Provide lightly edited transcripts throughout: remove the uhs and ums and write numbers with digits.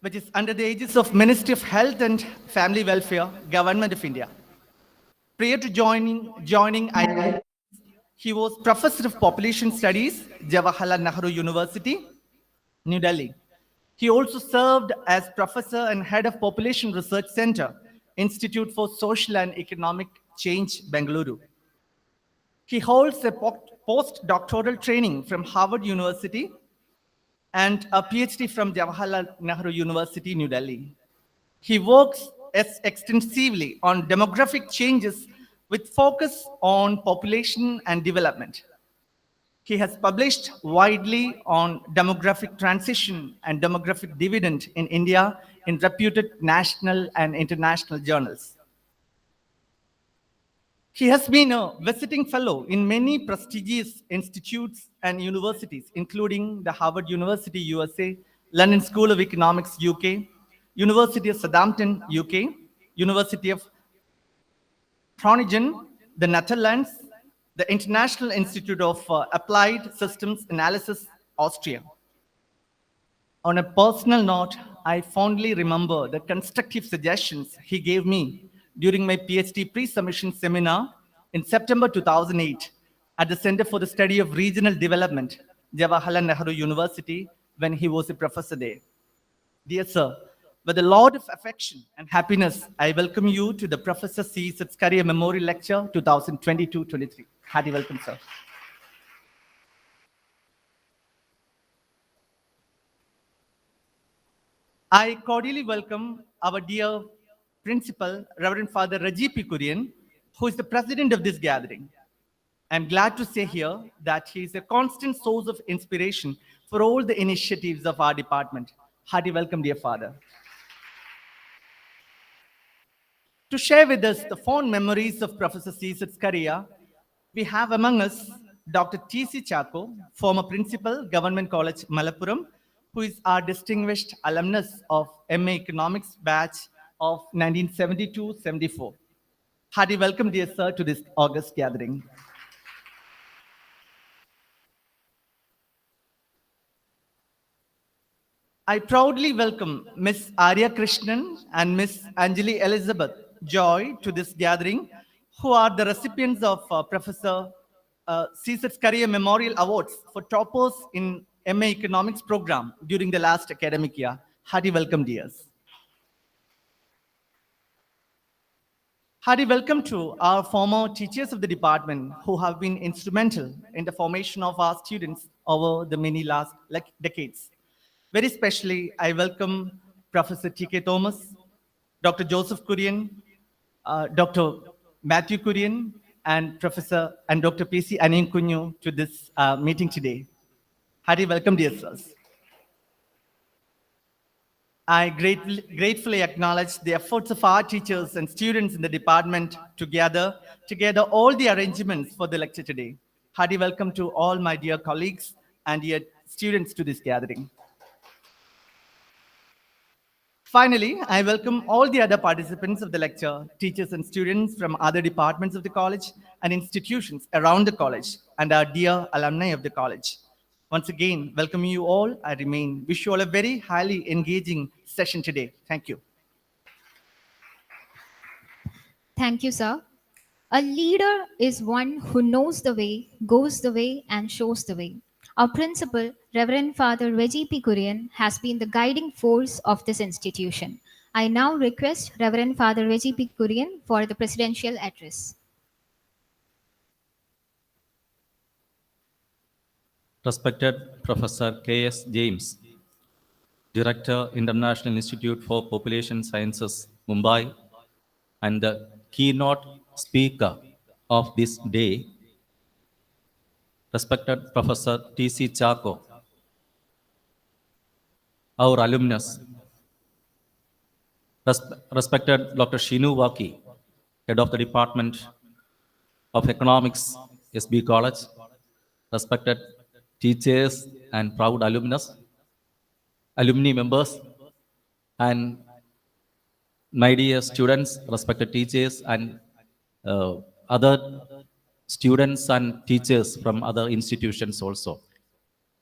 which is under the aegis of Ministry of Health and Family Welfare, Government of India. Prior to joining IIT, he was Professor of Population Studies, Jawaharlal Nehru University, New Delhi. He also served as Professor and Head of Population Research Center, Institute for Social and Economic Change, Bengaluru. He holds a postdoctoral training from Harvard University and a PhD from Jawaharlal Nehru University, New Delhi. He works extensively on demographic changes with focus on population and development. He has published widely on demographic transition and demographic dividend in India in reputed national and international journals. He has been a visiting fellow in many prestigious institutes and universities, including the Harvard University, USA, London School of Economics, UK, University of Southampton, UK, University of Groningen, the Netherlands, the International Institute of Applied Systems Analysis, Austria. On a personal note, I fondly remember the constructive suggestions he gave me during my PhD pre-submission seminar in September 2008 at the Center for the Study of Regional Development, Jawaharlal Nehru University, when he was a professor there. Dear sir, with a lot of affection and happiness, I welcome you to the Professor C. SCARIA Memorial Lecture 2022-23. Hearty welcome, sir. I cordially welcome our dear Principal, Reverend Father Raji P. Kurian, who is the president of this gathering. I'm glad to say here that he is a constant source of inspiration for all the initiatives of our department. Hearty welcome, dear Father. To share with us the fond memories of Professor C. SCARIA, we have among us Dr. T.C. Chako, former principal, Government College, Malappuram, who is our distinguished alumnus of MA Economics batch of 1972-74. Hearty welcome, dear sir, to this August gathering. I proudly welcome Ms. Arya Krishnan and Ms. Anjali Elizabeth Joy to this gathering, who are the recipients of Professor C. SCARIA Memorial Awards for toppers in MA Economics program during the last academic year. Hearty welcome, dears. Hearty welcome to our former teachers of the department who have been instrumental in the formation of our students over the many last decades. Very specially, I welcome Professor T.K. Thomas, Dr. Joseph Kurian, Dr. Matthew Kurian, and Professor and Dr. P.C. Aninkunyu to this meeting today. Hearty welcome, dear sirs. I gratefully acknowledge the efforts of our teachers and students in the department to gather together all the arrangements for the lecture today. Hearty welcome to all my dear colleagues and dear students to this gathering. Finally, I welcome all the other participants of the lecture, teachers and students from other departments of the college and institutions around the college, and our dear alumni of the college. Once again, welcome you all. I wish you all a very highly engaging session today. Thank you. Thank you, sir. A leader is one who knows the way, goes the way, and shows the way. Our principal, Reverend Father Reggie P. Kurian, has been the guiding force of this institution. I now request Reverend Father Reggie P. Kurian for the presidential address. Respected Professor K S James, Director, International Institute for Population Sciences, Mumbai, and the keynote speaker of this day, respected Professor T.C. Chako, our alumnus, respected Dr. Shinu Waki, Head of the Department of Economics, SB College, respected teachers and proud alumnus, alumni members, and my dear students, respected teachers, and other students and teachers from other institutions also.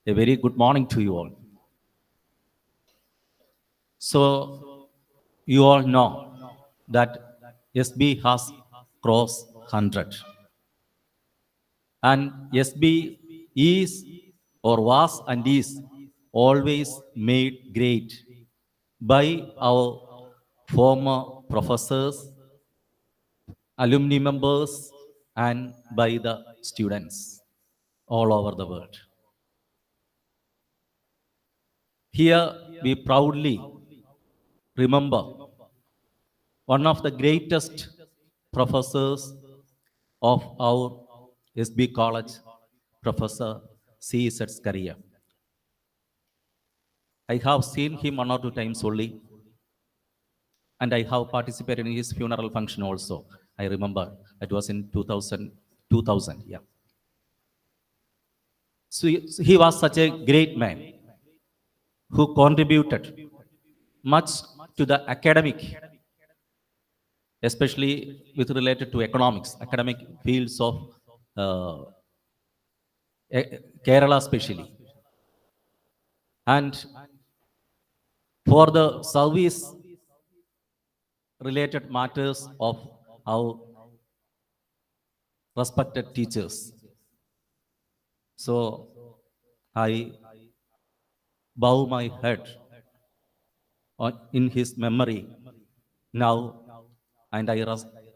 A very good morning to you all. So you all know that SB has crossed 100. And SB is or was and is always made great by our former professors, alumni members, and by the students all over the world. Here we proudly remember one of the greatest professors of our SB College, Professor C S SCARIA. I have seen him one or two times only, and I have participated in his funeral function also. I remember it was in 2000, yeah. So he was such a great man who contributed much to the academic, especially with related to economics, academic fields of uh, Kerala especially. And for the service related matters of our respected teachers. So I bow my head in his memory now, and I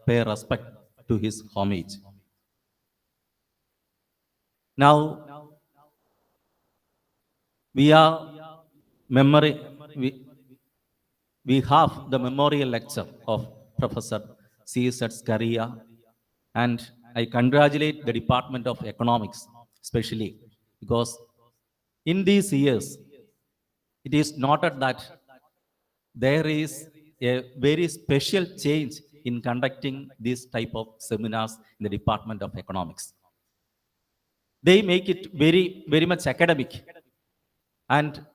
pay respect to his homage. Now we are memory we, we have the memorial lecture of Professor C S SCARIA, and I congratulate the Department of Economics especially because in these years it is noted that there is a very special change in conducting this type of seminars in the Department of Economics. They make it very much academic, and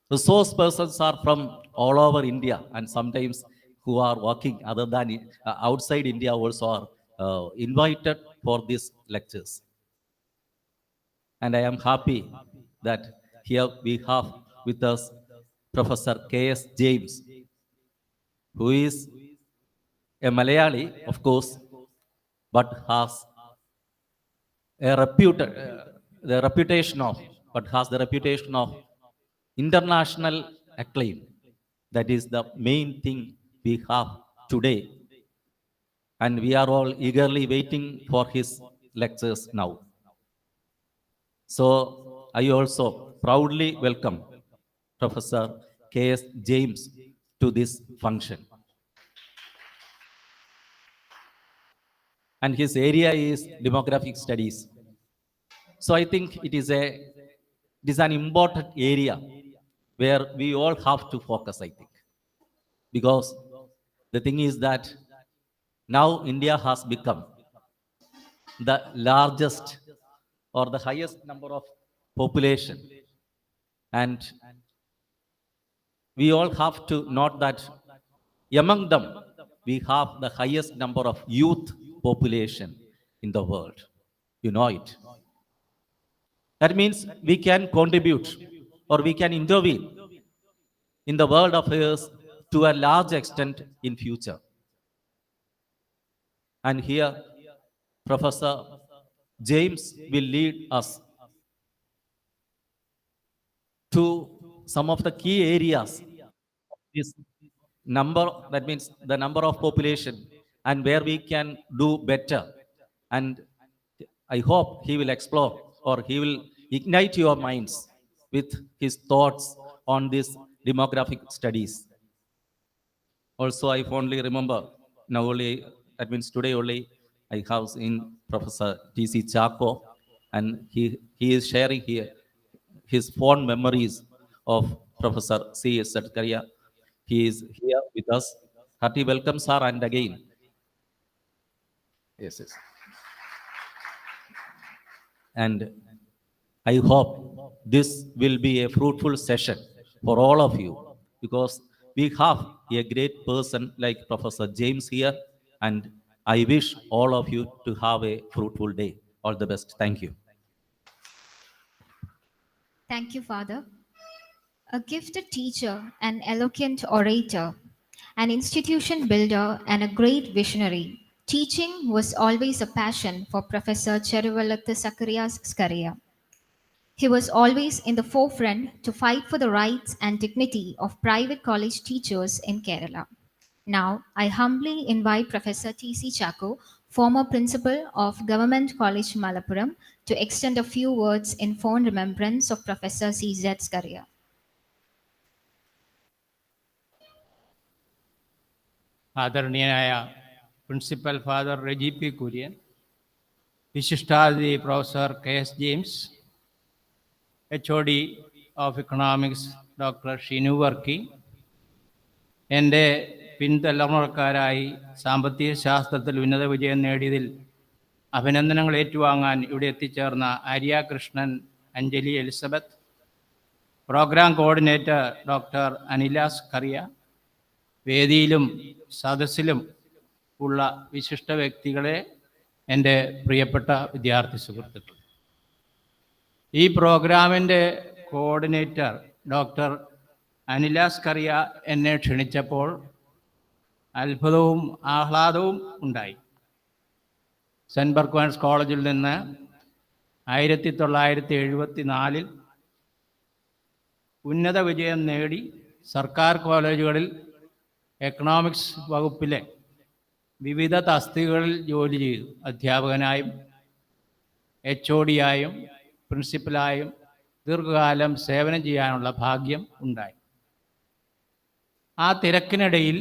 resource persons are from all over India, and sometimes who are working other than outside India also are invited for these lectures. And I am happy that here we have with us Professor K S James, who is a Malayali, of course, but has a the reputation of, but has the reputation of international acclaim. That is the main thing we have today, and we are all eagerly waiting for his lectures now. So I also proudly welcome Professor K S James to this function. And his area is demographic studies. So I think it is an important area where we all have to focus, I think. Because the thing is that now India has become the largest or the highest number of population. And we all have to note that among them, we have the highest number of youth population in the world. You know it. That means we can contribute or we can intervene in the world affairs to a large extent in future. And here, Professor James will lead us to some of the key areas of this number, that means the number of population, and where we can do better. And I hope he will explore or he will ignite your minds with his thoughts on this demographic studies. Also, I fondly remember now only, that means today only, I have seen Professor T.C. Chaco, and he is sharing here his fond memories of Professor C. S. Satkaria. He is here with us. Hearty welcome, sir, and again. Yes, yes. And I hope this will be a fruitful session for all of you, because we have a great person like Professor James here, and I wish all of you to have a fruitful day. All the best. Thank you. Thank you, Father. A gifted teacher, an eloquent orator, an institution builder, and a great visionary, teaching was always a passion for Professor Cheruvalathu Zacharias SCARIA. He was always in the forefront to fight for the rights and dignity of private college teachers in Kerala. Now, I humbly invite Professor T.C. Chakku, former principal of Government College Malappuram, to extend a few words in fond remembrance of Professor C.Z. SCARIA. ആദരണീയനായ principal father Reji P Kurian, വിശിഷ്ടാതിഥി professor K S James, HOD of economics doctor Shinu Varkey, എൻ്റെ പിൻതലമുറക്കാരായി സാമ്പത്തിക ശാസ്ത്രത്തിൽ ഉന്നത വിജയം നേടിയതിൽ അഭിനന്ദനങ്ങൾ ഏറ്റുവാങ്ങാൻ ഇവിടെ എത്തിച്ചേർന്ന Arya Krishnan, Anjali Elizabeth, program coordinator doctor Anila Skaria, വേദിയിലും സദസ്സിലും ഉള്ള വിശിഷ്ട വ്യക്തികളെ, എൻ്റെ പ്രിയപ്പെട്ട വിദ്യാർത്ഥി സുഹൃത്തുക്കൾ. ഈ പ്രോഗ്രാമിൻ്റെ കോർഡിനേറ്റർ ഡോക്ടർ അനില സ്കറിയ എന്നെ ക്ഷണിച്ചപ്പോൾ അത്ഭുതവും ആഹ്ലാദവും ഉണ്ടായി. സെൻറ്റ് ബർക്ക്മാൻസ് കോളേജിൽ നിന്ന് 1974 ഉന്നത വിജയം നേടി സർക്കാർ കോളേജുകളിൽ എക്കണോമിക്സ് വകുപ്പിലെ വിവിധ തസ്തികകളിൽ ജോലി ചെയ്തു. അധ്യാപകനായും HOD ആയും പ്രിൻസിപ്പലായും ദീർഘകാലം സേവനം ചെയ്യാനുള്ള ഭാഗ്യം ഉണ്ടായി. ആ തിരക്കിനിടയിൽ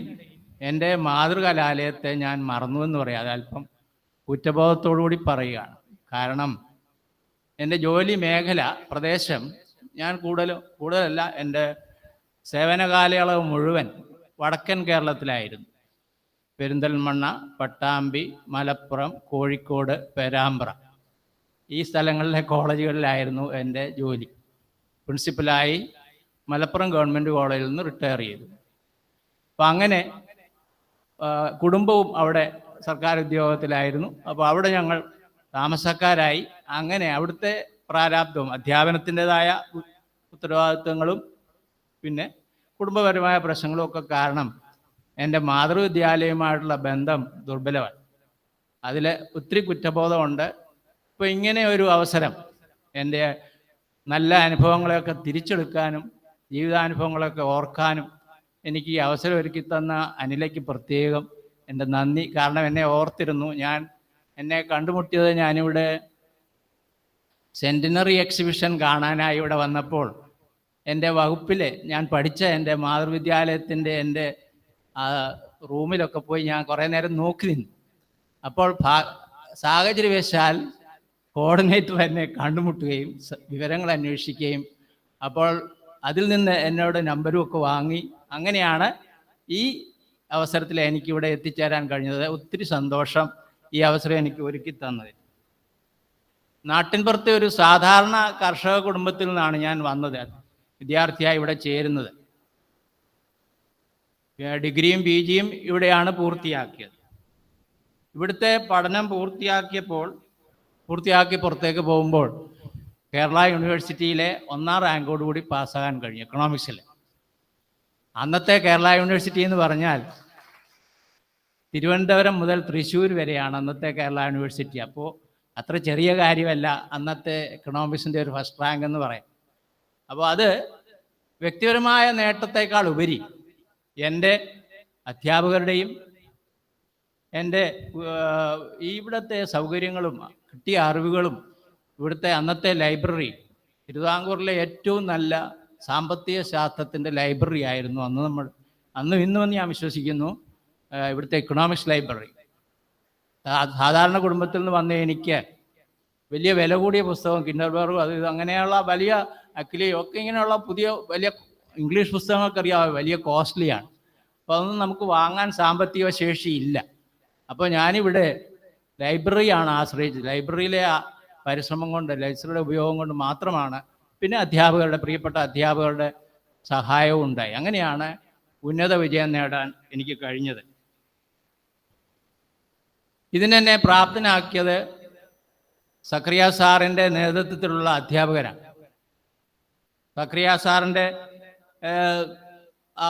എൻ്റെ മാതൃകലാലയത്തെ ഞാൻ മറന്നുവെന്ന് പറയാം. അതല്പം കുറ്റബോധത്തോടുകൂടി പറയുകയാണ്. കാരണം എൻ്റെ ജോലി മേഖല പ്രദേശം ഞാൻ കൂടുതലല്ല, എൻ്റെ സേവന കാലയളവ് മുഴുവൻ വടക്കൻ കേരളത്തിലായിരുന്നു. പെരിന്തൽമണ്ണ, പട്ടാമ്പി, മലപ്പുറം, കോഴിക്കോട്, പേരാമ്പ്ര ഈ സ്ഥലങ്ങളിലെ കോളേജുകളിലായിരുന്നു എൻ്റെ ജോലി. പ്രിൻസിപ്പലായി മലപ്പുറം ഗവൺമെൻറ് കോളേജിൽ നിന്ന് റിട്ടയർ ചെയ്തു. അപ്പം അങ്ങനെ കുടുംബവും അവിടെ സർക്കാർ ഉദ്യോഗത്തിലായിരുന്നു. അപ്പോൾ അവിടെ ഞങ്ങൾ താമസക്കാരായി. അങ്ങനെ അവിടുത്തെ പ്രാരാബ്ദവും അധ്യാപനത്തിൻ്റെതായ ഉത്തരവാദിത്വങ്ങളും പിന്നെ കുടുംബപരമായ പ്രശ്നങ്ങളും ഒക്കെ കാരണം എൻ്റെ മാതൃവിദ്യാലയവുമായിട്ടുള്ള ബന്ധം ദുർബലമായി. അതിൽ ഒത്തിരി കുറ്റബോധമുണ്ട്. ഇപ്പോൾ ഇങ്ങനെ ഒരു അവസരം എൻ്റെ നല്ല അനുഭവങ്ങളെയൊക്കെ തിരിച്ചെടുക്കാനും ജീവിതാനുഭവങ്ങളൊക്കെ ഓർക്കാനും എനിക്ക് ഈ അവസരം ഒരുക്കി തന്ന അനിലയ്ക്ക് പ്രത്യേകം എൻ്റെ നന്ദി. കാരണം എന്നെ ഓർത്തിരുന്നു. എന്നെ കണ്ടുമുട്ടിയത് ഞാനിവിടെ സെൻറ്റിനറി എക്സിബിഷൻ കാണാനായി ഇവിടെ വന്നപ്പോൾ എൻ്റെ വകുപ്പിലെ ഞാൻ പഠിച്ച എൻ്റെ മാതൃവിദ്യാലയത്തിൻ്റെ എൻ്റെ റൂമിലൊക്കെ പോയി ഞാൻ കുറേ നേരം നോക്കി നിന്നു. അപ്പോൾ സാഹചര്യവശാൽ കോർഡിനേറ്റർ എന്നെ കണ്ടുമുട്ടുകയും വിവരങ്ങൾ അന്വേഷിക്കുകയും അപ്പോൾ അതിൽ നിന്ന് എന്നോട് നമ്പരും ഒക്കെ വാങ്ങി. അങ്ങനെയാണ് ഈ അവസരത്തിൽ എനിക്കിവിടെ എത്തിച്ചേരാൻ കഴിഞ്ഞത്. ഒത്തിരി സന്തോഷം ഈ അവസരം എനിക്ക് ഒരുക്കി തന്നത്. നാട്ടിൻപുറത്തെ ഒരു സാധാരണ കർഷക കുടുംബത്തിൽ നിന്നാണ് ഞാൻ വന്നത്, വിദ്യാർത്ഥിയായി ഇവിടെ ചേരുന്നത്. ഡിഗ്രിയും PG ഇവിടെയാണ് പൂർത്തിയാക്കിയത്. ഇവിടുത്തെ പഠനം പൂർത്തിയാക്കി പുറത്തേക്ക് പോകുമ്പോൾ കേരള യൂണിവേഴ്സിറ്റിയിലെ 1ാം റാങ്കോടുകൂടി പാസ്സാകാൻ കഴിഞ്ഞു എക്കണോമിക്സിൽ. അന്നത്തെ കേരള യൂണിവേഴ്സിറ്റി എന്ന് പറഞ്ഞാൽ തിരുവനന്തപുരം മുതൽ തൃശ്ശൂർ വരെയാണ് അന്നത്തെ കേരള യൂണിവേഴ്സിറ്റി. അപ്പോൾ അത്ര ചെറിയ കാര്യമല്ല അന്നത്തെ എക്കണോമിക്സിൻ്റെ ഒരു ഫസ്റ്റ് റാങ്ക് എന്ന് പറയാം. അപ്പോൾ അത് വ്യക്തിപരമായ നേട്ടത്തെക്കാൾ ഉപരി എൻ്റെ അധ്യാപകരുടെയും എൻ്റെ ഇവിടുത്തെ സൗകര്യങ്ങളും കിട്ടിയ അറിവുകളും ഇവിടുത്തെ അന്നത്തെ ലൈബ്രറി, തിരുവിതാംകൂറിലെ ഏറ്റവും നല്ല സാമ്പത്തിക ശാസ്ത്രത്തിൻ്റെ ലൈബ്രറി ആയിരുന്നു അന്നും ഇന്നുമെന്ന് ഞാൻ വിശ്വസിക്കുന്നു ഇവിടുത്തെ എക്കണോമിക്സ് ലൈബ്രറി. സാധാരണ കുടുംബത്തിൽ നിന്ന് വന്ന എനിക്ക് വലിയ വില കൂടിയ പുസ്തകം കിൻഡർബർഗ് അത് അങ്ങനെയുള്ള വലിയ അക്കിലിയോ ഒക്കെ ഇങ്ങനെയുള്ള വലിയ ഇംഗ്ലീഷ് പുസ്തകങ്ങൾക്ക് അറിയാം വലിയ കോസ്റ്റ്ലിയാണ്. അപ്പോൾ അതൊന്നും നമുക്ക് വാങ്ങാൻ സാമ്പത്തിക ശേഷിയില്ല. അപ്പോൾ ഞാനിവിടെ ലൈബ്രറിയാണ് ആശ്രയിച്ചത്. ലൈബ്രറിയിലെ പരിശ്രമം കൊണ്ട്, ലൈബ്രറിയുടെ ഉപയോഗം കൊണ്ട് മാത്രമാണ്. പിന്നെ പ്രിയപ്പെട്ട അധ്യാപകരുടെ സഹായവും ഉണ്ടായി. അങ്ങനെയാണ് ഉന്നത വിജയം നേടാൻ എനിക്ക് കഴിഞ്ഞത്. ഇതിനെന്നെ പ്രാപ്തനാക്കിയത് സക്കറിയ സാറിൻ്റെ നേതൃത്വത്തിലുള്ള അധ്യാപകരാണ്. സക്കറിയ സാറിൻ്റെ ആ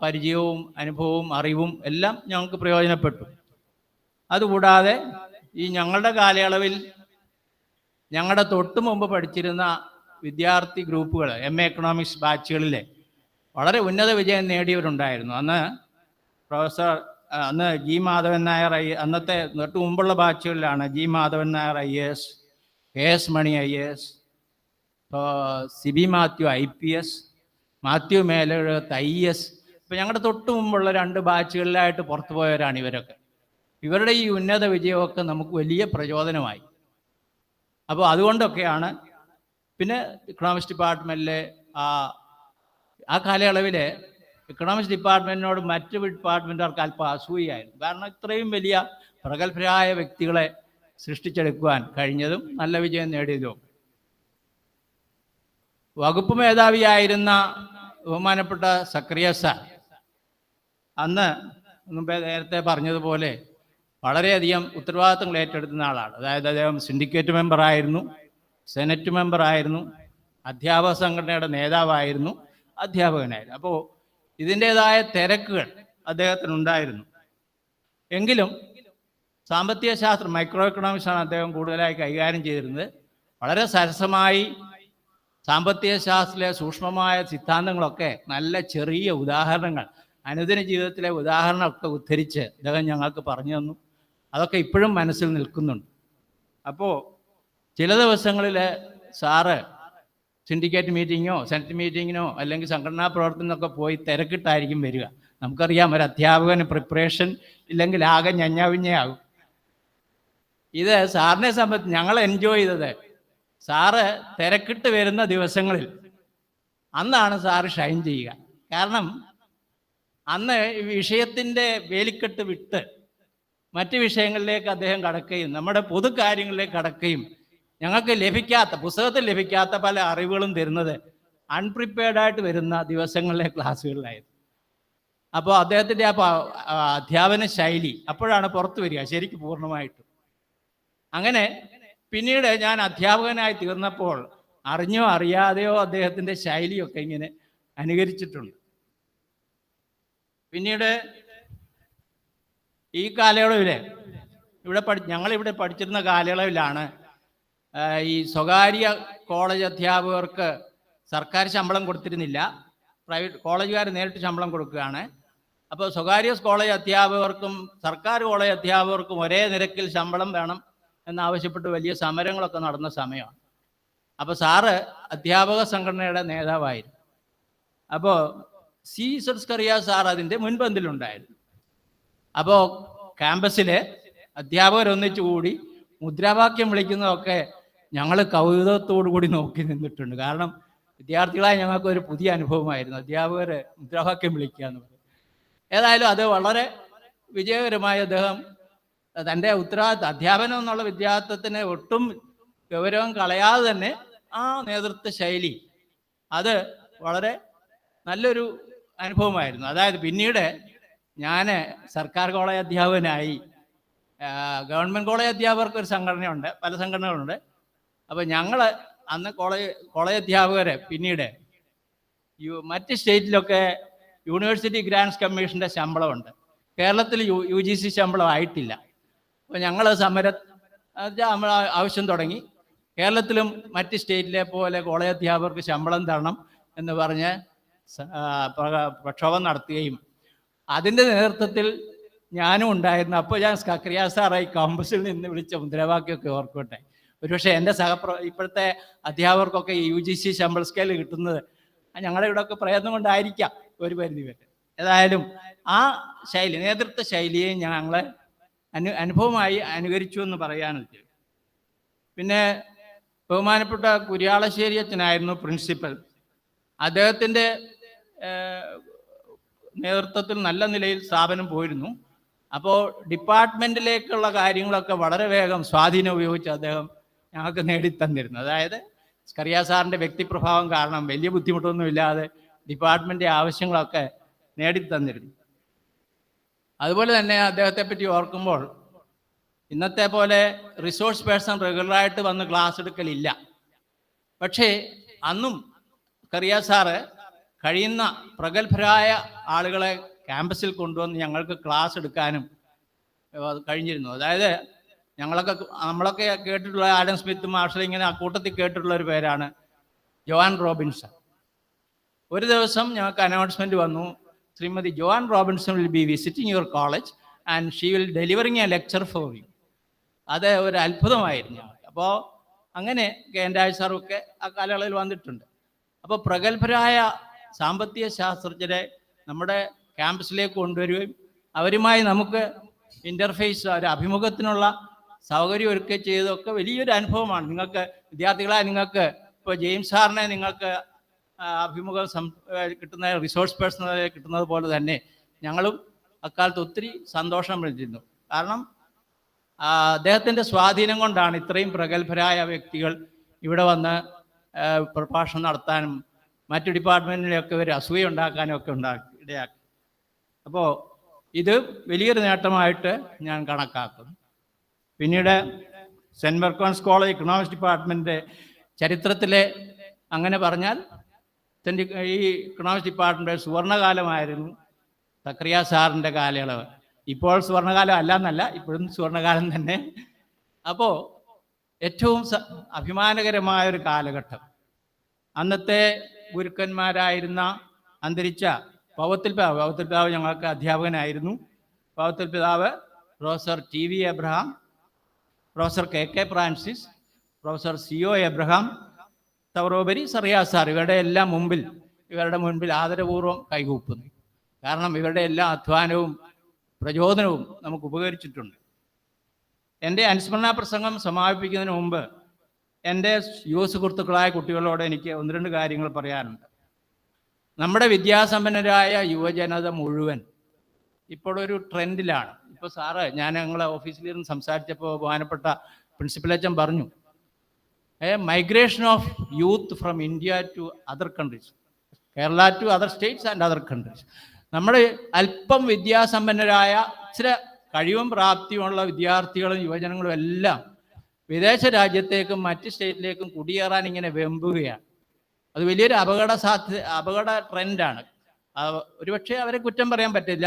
പരിചയവും അനുഭവവും അറിവും എല്ലാം ഞങ്ങൾക്ക് പ്രയോജനപ്പെട്ടു. അതുകൂടാതെ ഈ ഞങ്ങളുടെ കാലയളവിൽ ഞങ്ങളുടെ തൊട്ട് മുമ്പ് പഠിച്ചിരുന്ന വിദ്യാർത്ഥി ഗ്രൂപ്പുകൾ MA എക്കണോമിക്സ് ബാച്ചുകളിലെ വളരെ ഉന്നത വിജയം നേടിയവരുണ്ടായിരുന്നു. അന്ന് ജി മാധവൻ നായർ അന്നത്തെ തൊട്ട് മുമ്പുള്ള ബാച്ചുകളിലാണ് G Madhavan Nair IAS, KS Mani IAS, Sibi Mathew IPS, Mathew Melezhuthu IS. ഇപ്പം ഞങ്ങളുടെ തൊട്ട് മുമ്പുള്ള 2 ബാച്ചുകളിലായിട്ട് പുറത്തു പോയവരാണ് ഇവരൊക്കെ. ഇവരുടെ ഈ ഉന്നത വിജയമൊക്കെ നമുക്ക് വലിയ പ്രചോദനമായി. അപ്പോൾ അതുകൊണ്ടൊക്കെയാണ് പിന്നെ ഇക്കണോമിക്സ് ഡിപ്പാർട്ട്മെൻറ്റിലെ ആ കാലയളവിൽ ഇക്കണോമിക്സ് ഡിപ്പാർട്ട്മെൻറ്റിനോട് മറ്റ് ഡിപ്പാർട്ട്മെൻറ്റുകാർക്ക് അല്പം അസൂയായിരുന്നു. കാരണം ഇത്രയും വലിയ പ്രഗത്ഭരായ വ്യക്തികളെ സൃഷ്ടിച്ചെടുക്കുവാൻ കഴിഞ്ഞതും നല്ല വിജയം നേടിയതും. വകുപ്പ് മേധാവിയായിരുന്ന ബഹുമാനപ്പെട്ട സ്കറിയ സാർ അന്ന് മുമ്പേ നേരത്തെ പറഞ്ഞതുപോലെ വളരെയധികം ഉത്തരവാദിത്തങ്ങൾ ഏറ്റെടുക്കുന്ന ആളാണ്. അതായത് അദ്ദേഹം സിൻഡിക്കേറ്റ് മെമ്പറായിരുന്നു, സെനറ്റ് മെമ്പറായിരുന്നു, അധ്യാപക സംഘടനയുടെ നേതാവായിരുന്നു, അധ്യാപകനായിരുന്നു. അപ്പോൾ ഇതിൻ്റേതായ തിരക്കുകൾ അദ്ദേഹത്തിനുണ്ടായിരുന്നു. എങ്കിലും സാമ്പത്തിക ശാസ്ത്രം, മൈക്രോ എക്കണോമിക്സാണ് അദ്ദേഹം കൂടുതലായി കൈകാര്യം ചെയ്തിരുന്നത്. വളരെ സരസമായി സാമ്പത്തിക ശാസ്ത്രത്തിലെ സൂക്ഷ്മമായ സിദ്ധാന്തങ്ങളൊക്കെ നല്ല ചെറിയ ഉദാഹരണങ്ങൾ, അനുദിന ജീവിതത്തിലെ ഉദാഹരണമൊക്കെ ഉദ്ധരിച്ച് അദ്ദേഹം ഞങ്ങൾക്ക് പറഞ്ഞു തന്നു. അതൊക്കെ ഇപ്പോഴും മനസ്സിൽ നിൽക്കുന്നുണ്ട്. അപ്പോൾ ചില ദിവസങ്ങളിൽ സാറ് സിൻഡിക്കേറ്റ് മീറ്റിങ്ങോ സെനറ്റ് മീറ്റിങ്ങിനോ അല്ലെങ്കിൽ സംഘടനാ പ്രവർത്തനമൊക്കെ പോയി തിരക്കിട്ടായിരിക്കും വരിക. നമുക്കറിയാം, ഒരു അധ്യാപകന് പ്രിപ്പറേഷൻ ഇല്ലെങ്കിൽ ആകെ ഞഞ്ഞാവിഞ്ഞയാകും. ഇത് സാറിനെ സംബന്ധിച്ച് ഞങ്ങൾ എൻജോയ് ചെയ്തത്, സാറ് തിരക്കിട്ട് വരുന്ന ദിവസങ്ങളിൽ അന്നാണ് സാറ് ഷൈൻ ചെയ്യുക. കാരണം അന്ന് വിഷയത്തിൻ്റെ വേലിക്കെട്ട് വിട്ട് മറ്റ് വിഷയങ്ങളിലേക്ക് അദ്ദേഹം കടക്കുകയും നമ്മുടെ പൊതു കാര്യങ്ങളിലേക്ക് കടക്കുകയും ഞങ്ങൾക്ക് പുസ്തകത്തിൽ ലഭിക്കാത്ത പല അറിവുകളും തരുന്നത് അൺപ്രിപ്പയർഡായിട്ട് വരുന്ന ദിവസങ്ങളിലെ ക്ലാസ്സുകളിലായിരുന്നു. അപ്പോൾ അദ്ദേഹത്തിൻ്റെ അധ്യാപന ശൈലി അപ്പോഴാണ് പുറത്തു വരിക ശരിക്കും പൂർണ്ണമായിട്ടും. അങ്ങനെ പിന്നീട് ഞാൻ അധ്യാപകനായി തീർന്നപ്പോൾ അറിഞ്ഞോ അറിയാതെയോ അദ്ദേഹത്തിൻ്റെ ശൈലിയൊക്കെ ഇങ്ങനെ അനുകരിച്ചിട്ടുണ്ട്. പിന്നീട് ഈ കാലയളവിൽ ഞങ്ങളിവിടെ പഠിച്ചിരുന്ന കാലയളവിലാണ് ഈ സ്വകാര്യ കോളേജ് അധ്യാപകർക്ക് സർക്കാർ ശമ്പളം കൊടുത്തിരുന്നില്ല, പ്രൈവറ്റ് കോളേജുകാർ നേരിട്ട് ശമ്പളം കൊടുക്കുകയാണ്. അപ്പോൾ സ്വകാര്യ കോളേജ് അധ്യാപകർക്കും സർക്കാർ കോളേജ് അധ്യാപകർക്കും ഒരേ നിരക്കിൽ ശമ്പളം വേണം എന്നാവശ്യപ്പെട്ട് വലിയ സമരങ്ങളൊക്കെ നടന്ന സമയമാണ്. അപ്പോൾ സാറ് അധ്യാപക സംഘടനയുടെ നേതാവായിരുന്നു. അപ്പോൾ സ്കറിയ സാർ അതിൻ്റെ മുൻപന്തിലുണ്ടായിരുന്നു. അപ്പോൾ ക്യാമ്പസിലെ അധ്യാപകരൊന്നിച്ചു കൂടി മുദ്രാവാക്യം വിളിക്കുന്നതൊക്കെ ഞങ്ങൾ കൗതുകത്തോടു കൂടി നോക്കി നിന്നിട്ടുണ്ട്. കാരണം വിദ്യാർത്ഥികളായി ഞങ്ങൾക്ക് ഒരു പുതിയ അനുഭവമായിരുന്നു അധ്യാപകർ മുദ്രാവാക്യം വിളിക്കുക എന്ന് പറയുന്നത്. ഏതായാലും അത് വളരെ വിജയകരമായി അദ്ദേഹം തൻ്റെ ഉത്തരവാദിത്വം, അധ്യാപനം എന്നുള്ള വിദ്യാർത്ഥിത്തിന് ഒട്ടും ഗൗരവം കളയാതെ തന്നെ ആ നേതൃത്വ ശൈലി അത് വളരെ നല്ലൊരു അനുഭവമായിരുന്നു. അതായത് പിന്നീട് ഞാൻ സർക്കാർ കോളേജ് അധ്യാപകനായി. ഗവൺമെൻറ് കോളേജ് അധ്യാപകർക്ക് ഒരു സംഘടനയുണ്ട്, പല സംഘടനകളുണ്ട്. അപ്പോൾ ഞങ്ങൾ അന്ന് കോളേജ് അധ്യാപകരെ പിന്നീട് മറ്റ് സ്റ്റേറ്റിലൊക്കെ യൂണിവേഴ്സിറ്റി ഗ്രാൻസ് കമ്മീഷൻ്റെ ശമ്പളമുണ്ട്, കേരളത്തിൽ UGC ശമ്പളം ആയിട്ടില്ല. അപ്പോൾ ഞങ്ങൾ നമ്മൾ ആവശ്യം തുടങ്ങി, കേരളത്തിലും മറ്റ് സ്റ്റേറ്റിലെ പോലെ കോളേജ് അധ്യാപകർക്ക് ശമ്പളം തരണം എന്ന് പറഞ്ഞ് പ്രക്ഷോഭം നടത്തുകയും അതിൻ്റെ നേതൃത്വത്തിൽ ഞാനും ഉണ്ടായിരുന്നു. അപ്പോൾ ഞാൻ സ്കറിയ സാറായി കാമ്പസിൽ നിന്ന് വിളിച്ച മുദ്രാവാക്യമൊക്കെ ഓർക്കട്ടെ. ഒരുപക്ഷെ എൻ്റെ ഇപ്പോഴത്തെ അധ്യാപകർക്കൊക്കെ UGC ശമ്പള സ്കെയിൽ കിട്ടുന്നത് ഞങ്ങളുടെ ഇവിടെയൊക്കെ പ്രയത്നം കൊണ്ടായിരിക്കാം ഒരു പരിധി വരെ. ഏതായാലും ആ ശൈലി, നേതൃത്വ ശൈലിയെ ഞങ്ങൾ അനുഭവമായി അനുകരിച്ചു എന്ന് പറയാനുണ്ട്. പിന്നെ ബഹുമാനപ്പെട്ട കുര്യാളശ്ശേരി അച്ഛനായിരുന്നു പ്രിൻസിപ്പൽ. അദ്ദേഹത്തിൻ്റെ നേതൃത്വത്തിൽ നല്ല നിലയിൽ സ്ഥാപനം പോയിരുന്നു. അപ്പോൾ ഡിപ്പാർട്ട്മെൻറ്റിലേക്കുള്ള കാര്യങ്ങളൊക്കെ വളരെ വേഗം സ്വാധീനം ഉപയോഗിച്ച് അദ്ദേഹം ഞങ്ങൾക്ക് നേടിത്തന്നിരുന്നു. അതായത് സ്കറിയ സാറിൻ്റെ വ്യക്തിപ്രഭാവം കാരണം വലിയ ബുദ്ധിമുട്ടൊന്നുമില്ലാതെ ഡിപ്പാർട്ട്മെൻറ്റ് ആവശ്യങ്ങളൊക്കെ നേടിത്തന്നിരുന്നു. അതുപോലെ തന്നെ അദ്ദേഹത്തെ പറ്റി ഓർക്കുമ്പോൾ ഇന്നത്തെ പോലെ റിസോഴ്സ് പേഴ്സൺ റെഗുലറായിട്ട് വന്ന് ക്ലാസ് എടുക്കലില്ല. പക്ഷേ അന്നും സ്കറിയ സാറ് കഴിയുന്ന പ്രഗത്ഭരായ ആളുകളെ ക്യാമ്പസിൽ കൊണ്ടുവന്ന് ഞങ്ങൾക്ക് ക്ലാസ് എടുക്കാനും കഴിഞ്ഞിരുന്നു. അതായത് നമ്മളൊക്കെ കേട്ടിട്ടുള്ള ആഡം സ്മിത്ത് മാർഷൽ ഇങ്ങനെ ആ കൂട്ടത്തിൽ കേട്ടിട്ടുള്ള ഒരു പേരാണ് ജോൺ റോബിൻസൺ. ഒരു ദിവസം ഞങ്ങൾക്ക് അനൗൺസ്മെന്റ് വന്നു, Shrimati John Robinson will be visiting your college and she will delivering A lecture for you. അത് ഒരു അത്ഭുതമായിരുന്നു ഞങ്ങൾക്ക്. അപ്പോൾ അങ്ങനെ കേന്ദ്രായ സാറൊക്കെ ആ കാലയളവിൽ വന്നിട്ടുണ്ട്. അപ്പോൾ പ്രഗത്ഭരായ സാമ്പത്തിക ശാസ്ത്രജ്ഞരെ നമ്മുടെ ക്യാമ്പസിലേക്ക് കൊണ്ടുവരികയും അവരുമായി നമുക്ക് ഇൻ്റർഫേസ് ഒരു അഭിമുഖത്തിനുള്ള സൗകര്യം ഒരുക്കുകയും ചെയ്തതൊക്കെ വലിയൊരു അനുഭവമാണ്. നിങ്ങൾക്ക് വിദ്യാർത്ഥികളായ നിങ്ങൾക്ക് ഇപ്പോൾ ജെയിംസ് സാറിനെ നിങ്ങൾക്ക് അഭിമുഖം കിട്ടുന്ന റിസോഴ്സ് പേഴ്സണൽ കിട്ടുന്നത് പോലെ തന്നെ ഞങ്ങളും അക്കാലത്ത് ഒത്തിരി സന്തോഷം വിളിച്ചിരുന്നു. കാരണം അദ്ദേഹത്തിൻ്റെ സ്വാധീനം കൊണ്ടാണ് ഇത്രയും പ്രഗത്ഭരായ വ്യക്തികൾ ഇവിടെ വന്ന് പ്രഭാഷണം നടത്താനും മറ്റു ഡിപ്പാർട്ട്മെൻറ്റിലൊക്കെ ഒരു അസൂയ ഉണ്ടാക്കാനും ഒക്കെ ഇടയാക്കി. അപ്പോൾ ഇത് വലിയൊരു നേട്ടമായിട്ട് ഞാൻ കണക്കാക്കുന്നു. പിന്നീട് സെൻറ്റ് മെർക്കോൺസ് കോളേജ് ഇക്കണോമിക്സ് ഡിപ്പാർട്ട്മെൻറ്റിൻ്റെ ചരിത്രത്തിലെ അങ്ങനെ പറഞ്ഞാൽ ഈ ഇക്കണോമിക്സ് ഡിപ്പാർട്ട്മെൻറ്റ് സുവർണകാലമായിരുന്നു സക്കറിയ സാറിൻ്റെ കാലയളവ്. ഇപ്പോൾ സുവർണകാലം അല്ല എന്നല്ല, ഇപ്പോഴും സുവർണകാലം തന്നെ. അപ്പോൾ ഏറ്റവും അഭിമാനകരമായൊരു കാലഘട്ടം. അന്നത്തെ ഗുരുക്കന്മാരായിരുന്ന അന്തരിച്ച പൗവത്തിൽ പിതാവ് ഞങ്ങൾക്ക് അധ്യാപകനായിരുന്നു. പൗവത്തിൽ പിതാവ് professor T V Abraham, professor K K Francis, professor C O Abraham, തവറോബരി സറിയ സാർ, ഇവരുടെ മുൻപിൽ ആദരപൂർവ്വം കൈകൂപ്പുന്നു. കാരണം ഇവരുടെ എല്ലാ അധ്വാനവും പ്രചോദനവും നമുക്ക് ഉപകരിച്ചിട്ടുണ്ട്. എൻ്റെ അനുസ്മരണ പ്രസംഗം സമാപിപ്പിക്കുന്നതിന് മുമ്പ് എൻ്റെ യുവ സുഹൃത്തുക്കളായ കുട്ടികളോട് എനിക്ക് 1-2 കാര്യങ്ങൾ പറയാനുണ്ട്. നമ്മുടെ വിദ്യാസമ്പന്നരായ യുവജനത മുഴുവൻ ഇപ്പോഴൊരു ട്രെൻഡിലാണ്. ഇപ്പോൾ സാറ് ഞാൻ ഞങ്ങളെ ഓഫീസിലിരുന്ന് സംസാരിച്ചപ്പോൾ ബഹുമാനപ്പെട്ട പ്രിൻസിപ്പൽ അച്ഛൻ പറഞ്ഞു, migration of youth from India to other countries, Kerala to other states and other countries. നമ്മുടെ അല്പം വിദ്യാസമ്പന്നരായ ചില കഴിവും പ്രാപ്തിയുമുള്ള വിദ്യാർത്ഥികളും യുവജനങ്ങളും എല്ലാം വിദേശ രാജ്യത്തേക്കും മറ്റ് സ്റ്റേറ്റിലേക്കും കുടിയേറാൻ ഇങ്ങനെ വെമ്പുകയാണ്. അത് വലിയൊരു അപകട ട്രെൻഡാണ്. ഒരുപക്ഷെ അവരെ കുറ്റം പറയാൻ പറ്റില്ല.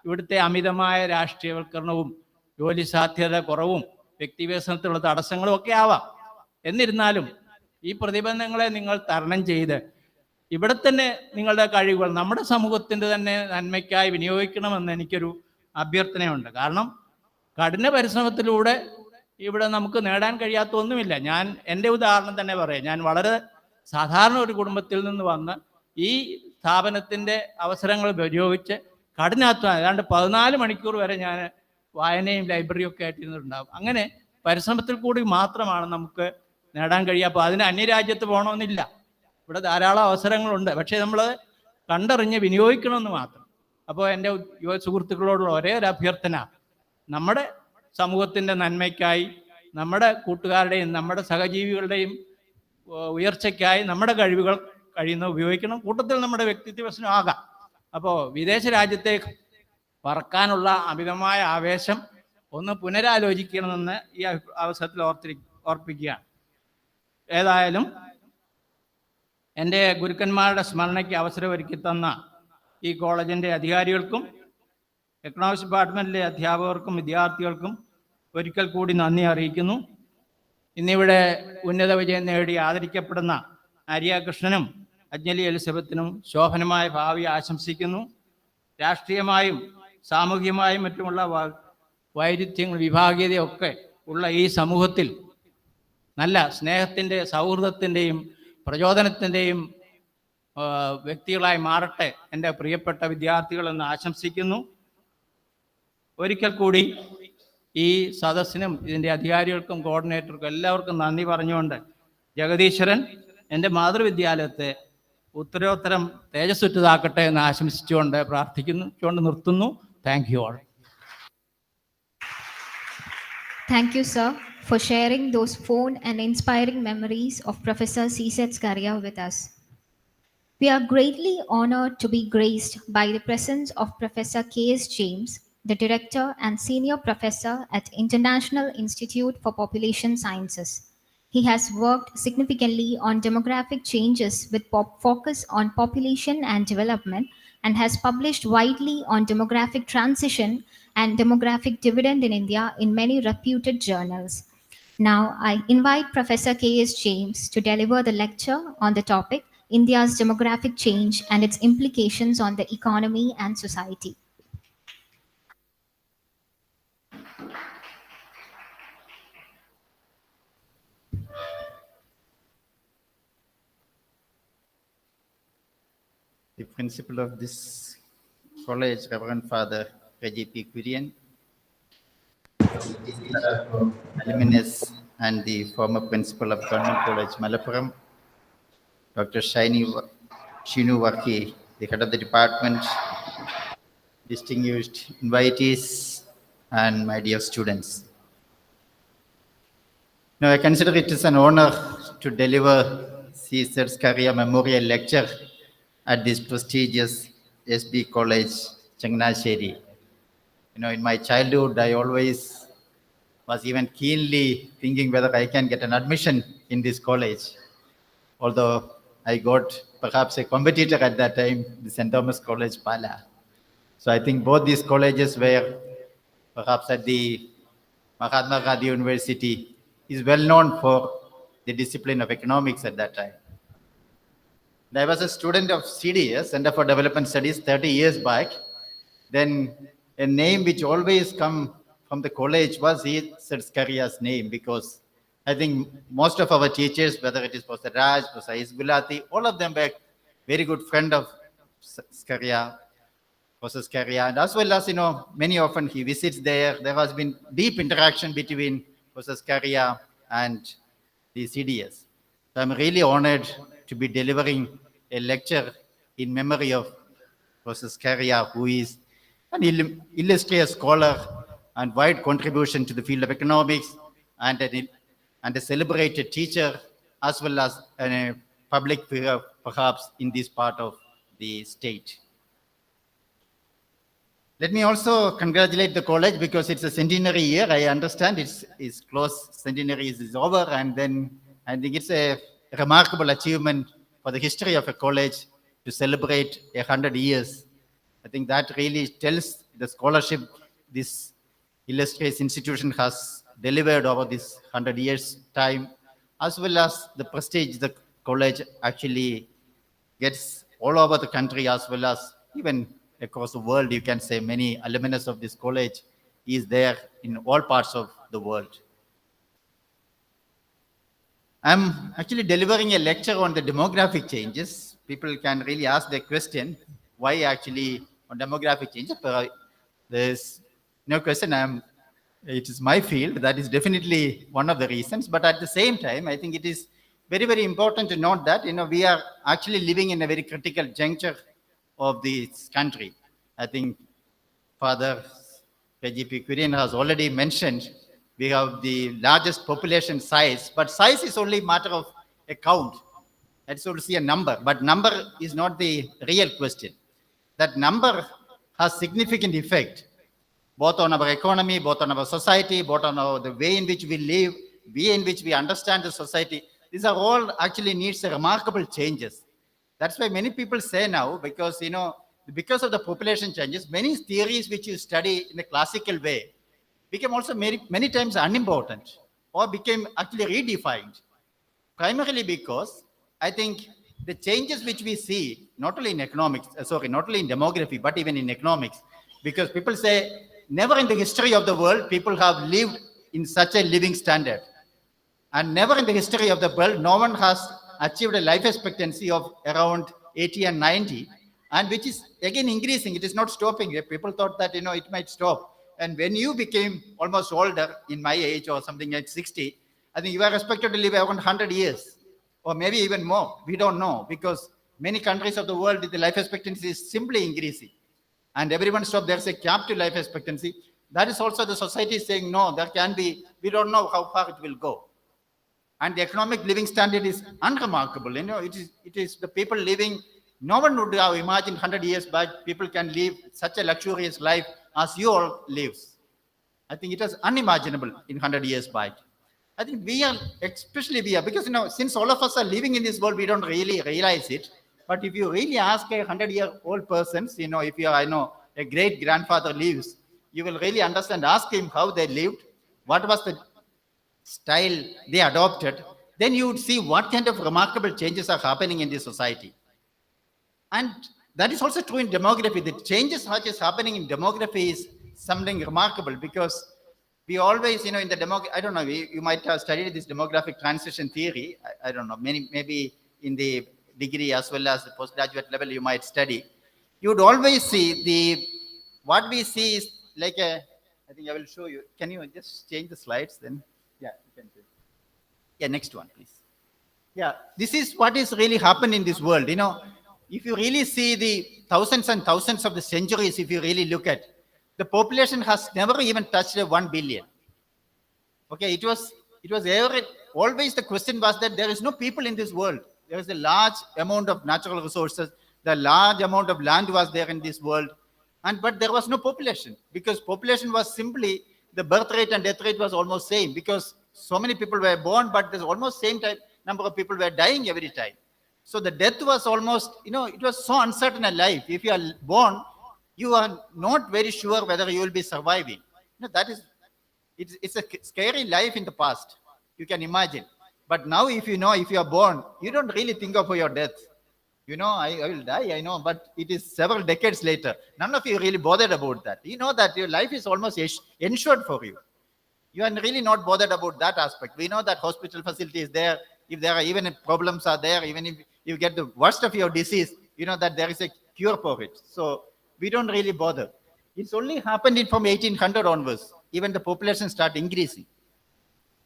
ഇവിടുത്തെ അമിതമായ രാഷ്ട്രീയവൽക്കരണവും ജോലി സാധ്യത കുറവും വ്യക്തിവികസനത്തിലുള്ള തടസ്സങ്ങളും ഒക്കെ ആവാം. എന്നിരുന്നാലും ഈ പ്രതിബന്ധങ്ങളെ നിങ്ങൾ തരണം ചെയ്ത് ഇവിടെ തന്നെ നിങ്ങളുടെ കഴിവുകൾ നമ്മുടെ സമൂഹത്തിൻ്റെ തന്നെ നന്മയ്ക്കായി വിനിയോഗിക്കണമെന്ന് എനിക്കൊരു അഭ്യർത്ഥനയുണ്ട്. കാരണം കഠിന പരിശ്രമത്തിലൂടെ ഇവിടെ നമുക്ക് നേടാൻ കഴിയാത്ത ഒന്നുമില്ല. ഞാൻ എൻ്റെ ഉദാഹരണം തന്നെ പറയാം. ഞാൻ വളരെ സാധാരണ ഒരു കുടുംബത്തിൽ നിന്ന് വന്ന് ഈ സ്ഥാപനത്തിൻ്റെ അവസരങ്ങൾ ഉപയോഗിച്ച് കഠിനാധ്വാനം ഏതാണ്ട് 14 മണിക്കൂർ വരെ ഞാൻ വായനയും ലൈബ്രറിയും ഒക്കെ ആയിട്ടിരുന്നിട്ടുണ്ടാകും. അങ്ങനെ പരിശ്രമത്തിൽ കൂടി മാത്രമാണ് നമുക്ക് നേടാൻ കഴിയുക. അപ്പോൾ അതിന് അന്യരാജ്യത്ത് പോകണമെന്നില്ല, ഇവിടെ ധാരാളം അവസരങ്ങളുണ്ട്. പക്ഷേ നമ്മൾ കണ്ടറിഞ്ഞ് വിനിയോഗിക്കണമെന്ന് മാത്രം. അപ്പോൾ എൻ്റെ യുവ സുഹൃത്തുക്കളോടുള്ള ഒരേ ഒരു അഭ്യർത്ഥന, നമ്മുടെ സമൂഹത്തിൻ്റെ നന്മയ്ക്കായി, നമ്മുടെ കൂട്ടുകാരുടെയും നമ്മുടെ സഹജീവികളുടെയും ഉയർച്ചയ്ക്കായി നമ്മുടെ കഴിവുകൾ കഴിയുന്ന ഉപയോഗിക്കണം. കൂട്ടത്തിൽ നമ്മുടെ വ്യക്തിത്വ പ്രശ്നം ആകാം. അപ്പോൾ വിദേശ രാജ്യത്തേക്ക് പറക്കാനുള്ള അമിതമായ ആവേശം ഒന്ന് പുനരാലോചിക്കണമെന്ന് ഈ അവസരത്തിൽ ഓർപ്പിക്കുകയാണ്. ഏതായാലും എൻ്റെ ഗുരുക്കന്മാരുടെ സ്മരണയ്ക്ക് അവസരമൊരുക്കി തന്ന ഈ കോളേജിൻ്റെ അധികാരികൾക്കും എക്കണോമിക്സ് ഡിപ്പാർട്ട്മെൻറ്റിലെ അധ്യാപകർക്കും വിദ്യാർത്ഥികൾക്കും ഒരിക്കൽ കൂടി നന്ദി അറിയിക്കുന്നു. ഇന്നിവിടെ ഉന്നത വിജയം നേടി ആദരിക്കപ്പെടുന്ന ആര്യ കൃഷ്ണനും അജ്ഞലി എലിസബത്തിനും ശോഭനമായ ഭാവി ആശംസിക്കുന്നു. രാഷ്ട്രീയമായും സാമൂഹികമായും മറ്റുമുള്ള വൈരുദ്ധ്യങ്ങൾ വിഭാഗീയതയൊക്കെ ഉള്ള ഈ സമൂഹത്തിൽ നല്ല സ്നേഹത്തിൻ്റെ, സൗഹൃദത്തിൻ്റെയും പ്രചോദനത്തിൻ്റെയും വ്യക്തികളായി മാറട്ടെ എൻ്റെ പ്രിയപ്പെട്ട വിദ്യാർത്ഥികളെന്ന് ആശംസിക്കുന്നു. ഒരിക്കൽ കൂടി ഈ സദസ്സിനും ഇതിൻ്റെ അധികാരികൾക്കും കോർഡിനേറ്റർക്കും എല്ലാവർക്കും നന്ദി പറഞ്ഞുകൊണ്ട് ജഗദീശ്വരൻ എൻ്റെ മാതൃവിദ്യാലയത്തെ ഉത്തരോത്തരം തേജസ്സുറ്റതാക്കട്ടെ എന്ന് ആശംസിച്ചുകൊണ്ട് നിർത്തുന്നു. Thank you all. Thank you, sir, for sharing those fond and inspiring memories of Professor C S SCARIA with us. We are greatly honored to be graced by the presence of Professor K S James, the Director and Senior Professor at International Institute for Population Sciences, He has worked significantly on demographic changes with focus on population and development, and has published widely on demographic transition and demographic dividend in India in many reputed journals. Now, I invite Professor K S James to deliver the lecture on the topic India's demographic change and its implications on the economy and society. The principal of this college, Reverend Father P. Kurian, alumnus and the former principal of Government College, Malappuram, Dr. Shinu Varki, the head of the department, distinguished invitees, and my dear students. Now, I consider it is an honor to deliver Caesar SCARIA Memorial Lecture at this prestigious SB College, Changanasheri. In my childhood, I always was even keenly thinking whether I can get an admission in this college. Although I got perhaps a competitor at that time, the St. Thomas College, Pala. So I think both these colleges were perhaps at the Mahatma Gandhi University is well known for the discipline of economics at that time. I was a student of CDS, Center for Development Studies, 30 years back. Then a name which always come from the college was SCARIA's name, because I think most of our teachers, whether it is Professor Raj, Professor Isgulati, all of them were very good friend of SCARIA, Professor SCARIA, and as well as, many often he visits there. There has been deep interaction between Professor SCARIA and the CDS. So I'm really honored to be delivering a lecture in memory of Professor SCARIA, who is an illustrious scholar and wide contribution to the field of economics, and a celebrated teacher, as well as a public figure, perhaps, in this part of the state. Let me also congratulate the college, because it's a centenary year. I understand it's close, centenary is over, and then I think it's a remarkable achievement for the history of a college to celebrate 100 years. I think that really tells the scholarship this illustrious institution has delivered over this 100 years time, as well as the prestige the college actually gets all over the country, as well as even across the world. You can say many alumnus of this college is there in all parts of the world. I'm actually delivering a lecture on the demographic changes. People can really ask the question, why actually on demographic changes? There's no question. It is my field. That is definitely one of the reasons. But at the same time, I think it is very, very important to note that, we are actually living in a very critical juncture of this country. I think Father P. Kurian has already mentioned we have the largest population size, but size is only a matter of a count. That's only a number, but number is not the real question. That number has significant effect, both on our economy, both on our society, both on the way in which we live, way in which we understand the society. These are all actually needs a remarkable changes. That's why many people say now, because of the population changes, many theories which you study in the classical way became also many times unimportant, or became actually redefined. Primarily because I think the changes which we see, not only in demography, but even in economics, because people say never in the history of the world people have lived in such a living standard. And never in the history of the world, no one has achieved a life expectancy of around 80 and 90, and which is again increasing. It is not stopping. People thought that, it might stop. And when you became almost older, in my age or something like 60, I think you are expected to live around 100 years, or maybe even more. We don't know, because many countries of the world, the life expectancy is simply increasing. And everyone stopped. There's a cap to life expectancy. That is also the society saying, no, there can be, we don't know how far it will go. And the economic living standard is unremarkable. It is the people living, no one would have imagined 100 years back people can live such a luxurious life as you all lives. I think it was unimaginable in 100 years back. I think we are, especially we are, because since all of us are living in this world, we don't really realize it. But if you really ask a 100-year-old person, if you, I know, a great grandfather lives, you will really understand. Ask him how they lived, what was the style they adopted. Then you would see what kind of remarkable changes are happening in this society. And that is also true in demography. The changes which is happening in demography is something remarkable, because we always, in the I don't know, you might have studied this demographic transition theory. I don't know, maybe in the degree as well as the postgraduate level, you might study. You would always see what we see is like I think I will show you. Can you just change the slides then? Yeah, you can do. Yeah, next one, please. Yeah, this is what is really happened in this world. If you really see the thousands and thousands of the centuries, if you really look at, the population has never even touched 1 billion. Okay, it was always the question was that there is no people in this world. There is a large amount of natural resources. The large amount of land was there in this world. But there was no population, because population was simply the birth rate and death rate was almost same, because so many people were born, but there's almost same number of people were dying every time. So the death was almost, it was so uncertain a life. If you are born, you are not very sure whether you will be surviving. It's a scary life in the past. You can imagine. But now if you are born, you don't really think of your death. I will die, I know, but it is several decades later. None of you really bothered about that. You know that your life is almost ensured for you. You are really not bothered about that aspect. We know that hospital facility is there. If there are even problems are there, even if you get the worst of your disease, you know that there is a cure for it. So we don't really bother. It's only happened from 1800 onwards. Even the population start increasing.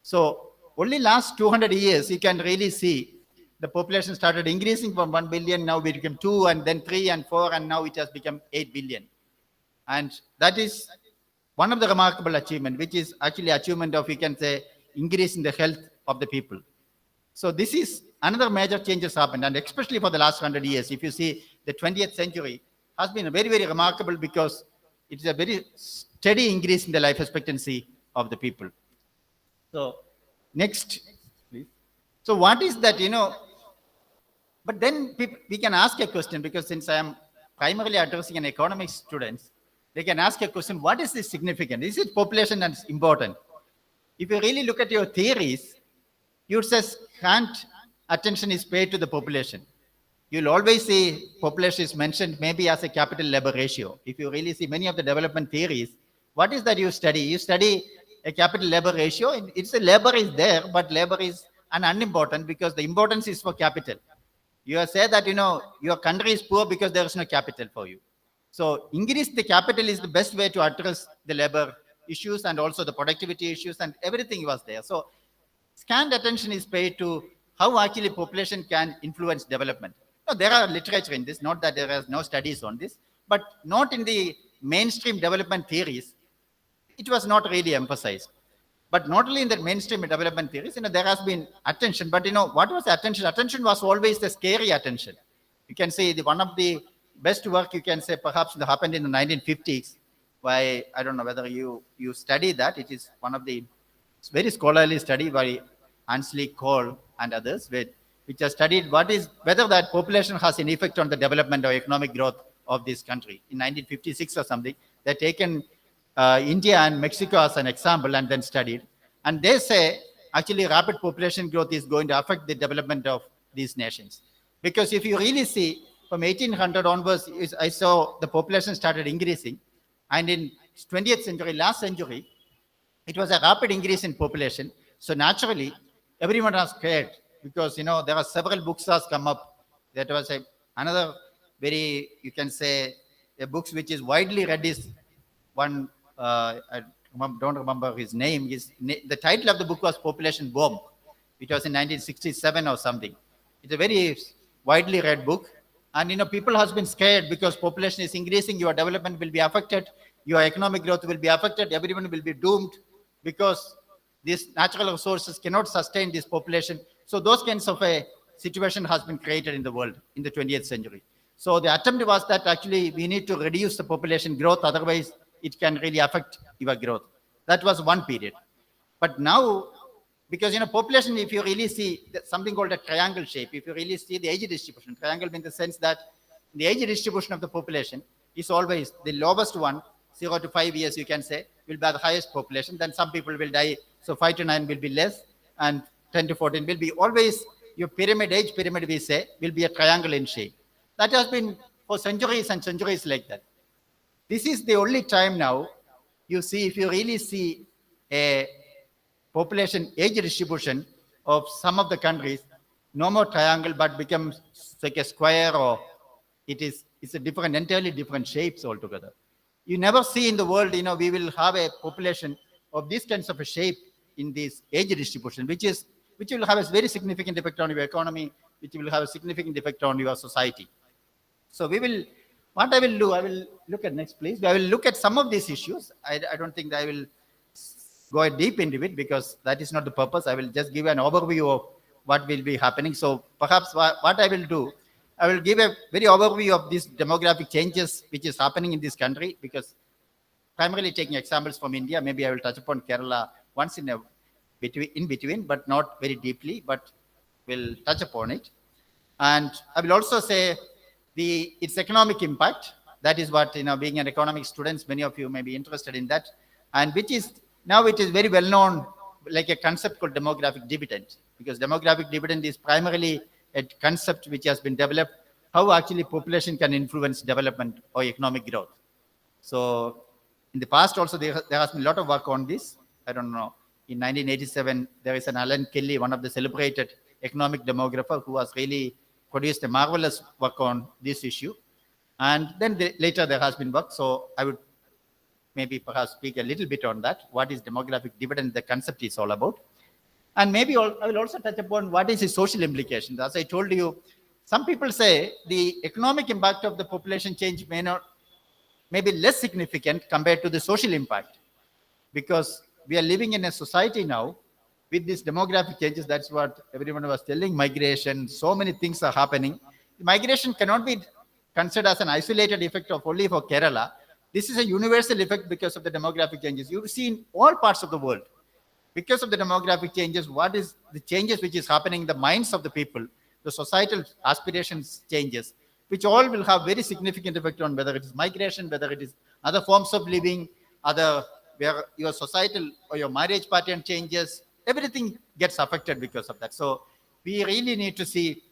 So only last 200 years, you can really see the population started increasing from 1 billion. Now we became 2, and then 3 and 4, and now it has become 8 billion. And that is one of the remarkable achievements, which is actually achievement of, we can say, increase in the health of the people. So this is another major changes happened, and especially for the last 100 years. If you see, the 20th century has been very, very remarkable, because it's a very steady increase in the life expectancy of the people. So next, please. So what is that, but then we can ask a question, because since I am primarily addressing an economics students, they can ask a question, what is this significant? Is it population that's important? If you really look at your theories, you say scant attention is paid to the population. You'll always see population is mentioned maybe as a capital labor ratio. If you really see many of the development theories, what is that you study? You study a capital labor ratio. It's a labor is there, but labor is unimportant, because the importance is for capital. You say that, your country is poor because there is no capital for you. So increase the capital is the best way to address the labor issues and also the productivity issues, and everything was there. So scant attention is paid to how actually population can influence development. Now, there are literature in this, not that there are no studies on this, but not in the mainstream development theories. It was not really emphasized. But not only in the mainstream development theories, there has been attention. But what was attention? Attention was always the scary attention. You can say one of the best work you can say perhaps that happened in the 1950s. Why, I don't know whether you study that. It is one of the very scholarly study by Ansley Cole and others, which has studied whether that population has an effect on the development or economic growth of this country. In 1956 or something, they've taken India and Mexico as an example and then studied. And they say actually rapid population growth is going to affect the development of these nations. Because if you really see, from 1800 onwards, I saw the population started increasing. And in 20th century, last century, it was a rapid increase in population. So naturally, everyone was scared, because, there are several books has come up. That was another very, you can say, a books which is widely read is one, I don't remember his name. The title of the book was Population Bomb. It was in 1967 or something. It's a very widely read book. And, people has been scared because population is increasing. Your development will be affected. Your economic growth will be affected. Everyone will be doomed because these natural resources cannot sustain this population. So those kinds of a situation has been created in the world in the 20th century. So the attempt was that actually we need to reduce the population growth. Otherwise, it can really affect your growth. That was one period. But now Because, population, if you really see something called a triangle shape, if you really see the age distribution, triangle in the sense that the age distribution of the population is always the lowest one, 0 to 5 years, you can say, will be the highest population. Then some people will die. So 5 to 9 will be less, and 10 to 14 will be always your pyramid, age pyramid, we say, will be a triangle in shape. That has been for centuries and centuries like that. This is the only time now you see, if you really see a population age distribution of some of the countries, no more triangle, but becomes like a square, or it's a different, entirely different shapes altogether. You never see in the world, we will have a population of this kinds of a shape in this age distribution, which will have a very significant effect on your economy, which will have a significant effect on your society. So what I will do, I will look at next, please. I will look at some of these issues. I don't think I will go deep into it because that is not the purpose. I will just give an overview of what will be happening. So perhaps what I will do, I will give a very overview of these demographic changes which is happening in this country, because primarily taking examples from India, maybe I will touch upon Kerala once in between, but not very deeply, but will touch upon it. And I will also say its economic impact. That is what, being an economic student, many of you may be interested in that. And which is, now it is very well known, like a concept called demographic dividend, because demographic dividend is primarily a concept which has been developed, how actually population can influence development or economic growth. So in the past also, there has been a lot of work on this. I don't know. In 1987, there is an Alan Kelly, one of the celebrated economic demographer, who has really produced a marvelous work on this issue. And then later there has been work. So I would maybe perhaps speak a little bit on that. What is demographic dividend? The concept is all about. And maybe I will also touch upon what is the social implications. As I told you, some people say the economic impact of the population change may be less significant compared to the social impact, because we are living in a society now with these demographic changes. That's what everyone was telling. Migration, so many things are happening. The migration cannot be considered as an isolated effect of only for Kerala. This is a universal effect because of the demographic changes. You see in all parts of the world. Because of the demographic changes, what is the changes which is happening in the minds of the people, the societal aspirations changes, which all will have very significant effect on whether it is migration, whether it is other forms of living, where your societal or your marriage pattern changes, everything gets affected because of that. So we really need to see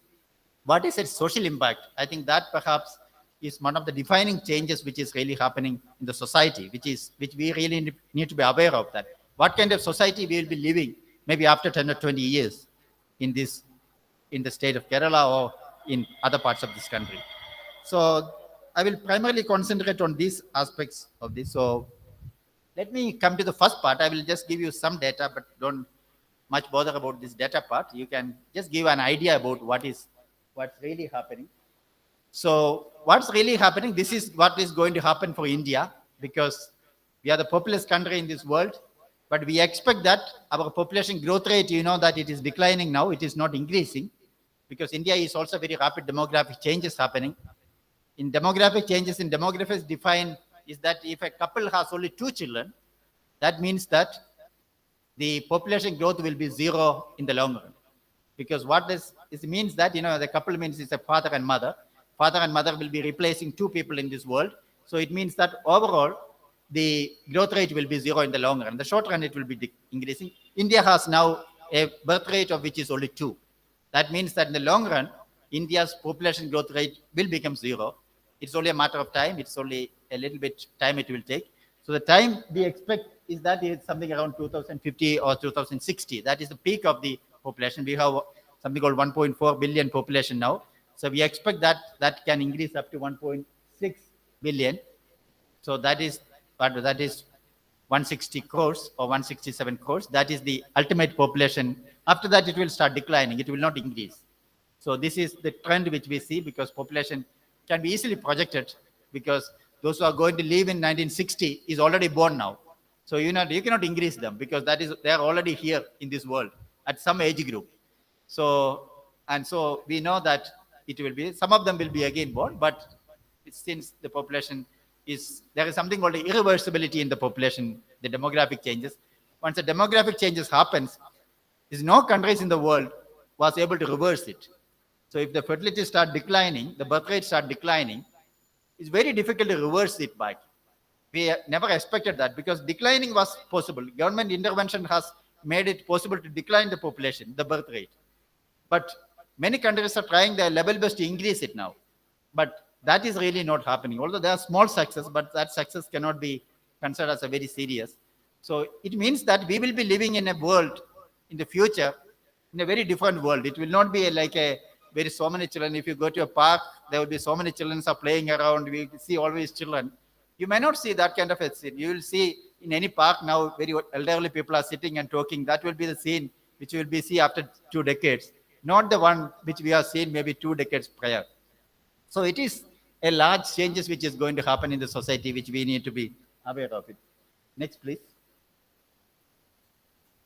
what is its social impact. I think that perhaps is one of the defining changes which is really happening in the society, which we really need to be aware of that. What kind of society we will be living maybe after 10 or 20 years in the state of Kerala or in other parts of this country. So I will primarily concentrate on these aspects of this. So let me come to the first part. I will just give you some data, but don't much bother about this data part. You can just give an idea about what's really happening. So what's really happening, this is what is going to happen for India, because we are the populous country in this world. But we expect that our population growth rate, that it is declining now, it is not increasing, because India is also very rapid demographic changes happening. In demographic changes, in demographers define is that if a couple has only 2 children, that means that the population growth will be 0 in the long run. Because what this means that, the couple means it's a father and mother. Father and mother will be replacing 2 people in this world. So it means that overall, the growth rate will be 0 in the long run. In the short run, it will be increasing. India has now a birth rate of which is only 2. That means that in the long run, India's population growth rate will become 0. It's only a matter of time. It's only a little bit time it will take. So the time we expect is that it's something around 2050 or 2060. That is the peak of the population. We have something called 1.4 billion population now. So we expect that can increase up to 1.6 billion. So that is 160 crores or 167 crores. That is the ultimate population. After that, it will start declining. It will not increase. So this is the trend which we see, because population can be easily projected, because those who are going to live in 1960 is already born now. So you cannot increase them, because they are already here in this world at some age group. So we know that it will be, some of them will be again born, but since the population there is something called irreversibility in the population, the demographic changes. Once the demographic changes happens, There's no countries in the world was able to reverse it. So if the fertility start declining, the birth rate start declining, it's very difficult to reverse it back. We never expected that because declining was possible. Government intervention has made it possible to decline the population, the birth rate. But many countries are trying their level best to increase it now. But that is really not happening. Although there are small success, but that success cannot be considered as a very serious. So it means that we will be living in a world in the future, in a very different world. It will not be like a very so many children. If you go to a park, there will be so many children are playing around. We see always children. You may not see that kind of a scene. You will see in any park now, very elderly people are sitting and talking. That will be the scene which you will be see after 2 decades, not the one which we have seen maybe 2 decades prior. So it is a large changes which is going to happen in the society, which we need to be aware of it. Next, please.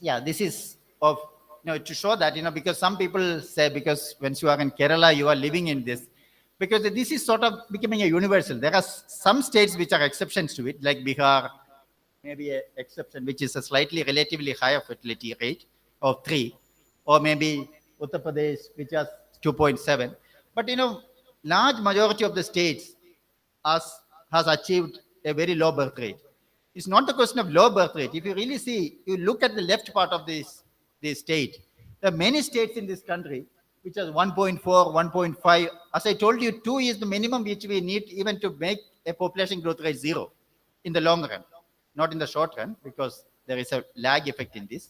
Yeah, this is of, to show that, because some people say, because when you are in Kerala, you are living in this, because this is sort of becoming a universal. There are some states which are exceptions to it, like Bihar, maybe an exception, which is a slightly relatively higher fertility rate of 3, or maybe Uttar Pradesh, which has 2.7. But, large majority of the states has achieved a very low birth rate. It's not the question of low birth rate. If you really see, you look at the left part of this state, there are many states in this country which has 1.4, 1.5. As I told you, 2 is the minimum which we need even to make a population growth rate 0 in the long run, not in the short run, because there is a lag effect in this.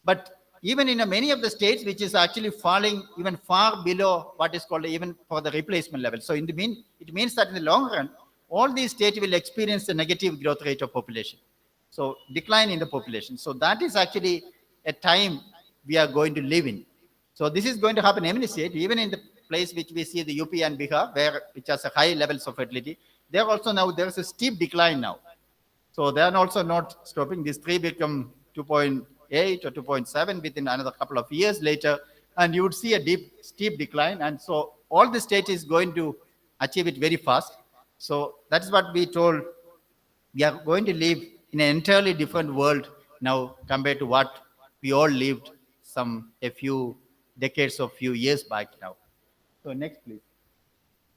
But even in many of the states, which is actually falling even far below what is called even for the replacement level. So it means that in the long run, all these states will experience a negative growth rate of population. So decline in the population. So that is actually a time we are going to live in. So this is going to happen in many states, even in the place which we see the UP and Bihar, which has a high levels of fertility. There also now there is a steep decline now. So they are also not stopping. These 3 become 2.8 or 2.7 within another couple of years later, and you would see a steep decline. And so all the state is going to achieve it very fast. So that's what we told. We are going to live in an entirely different world now compared to what we all lived a few decades or few years back now. So next, please.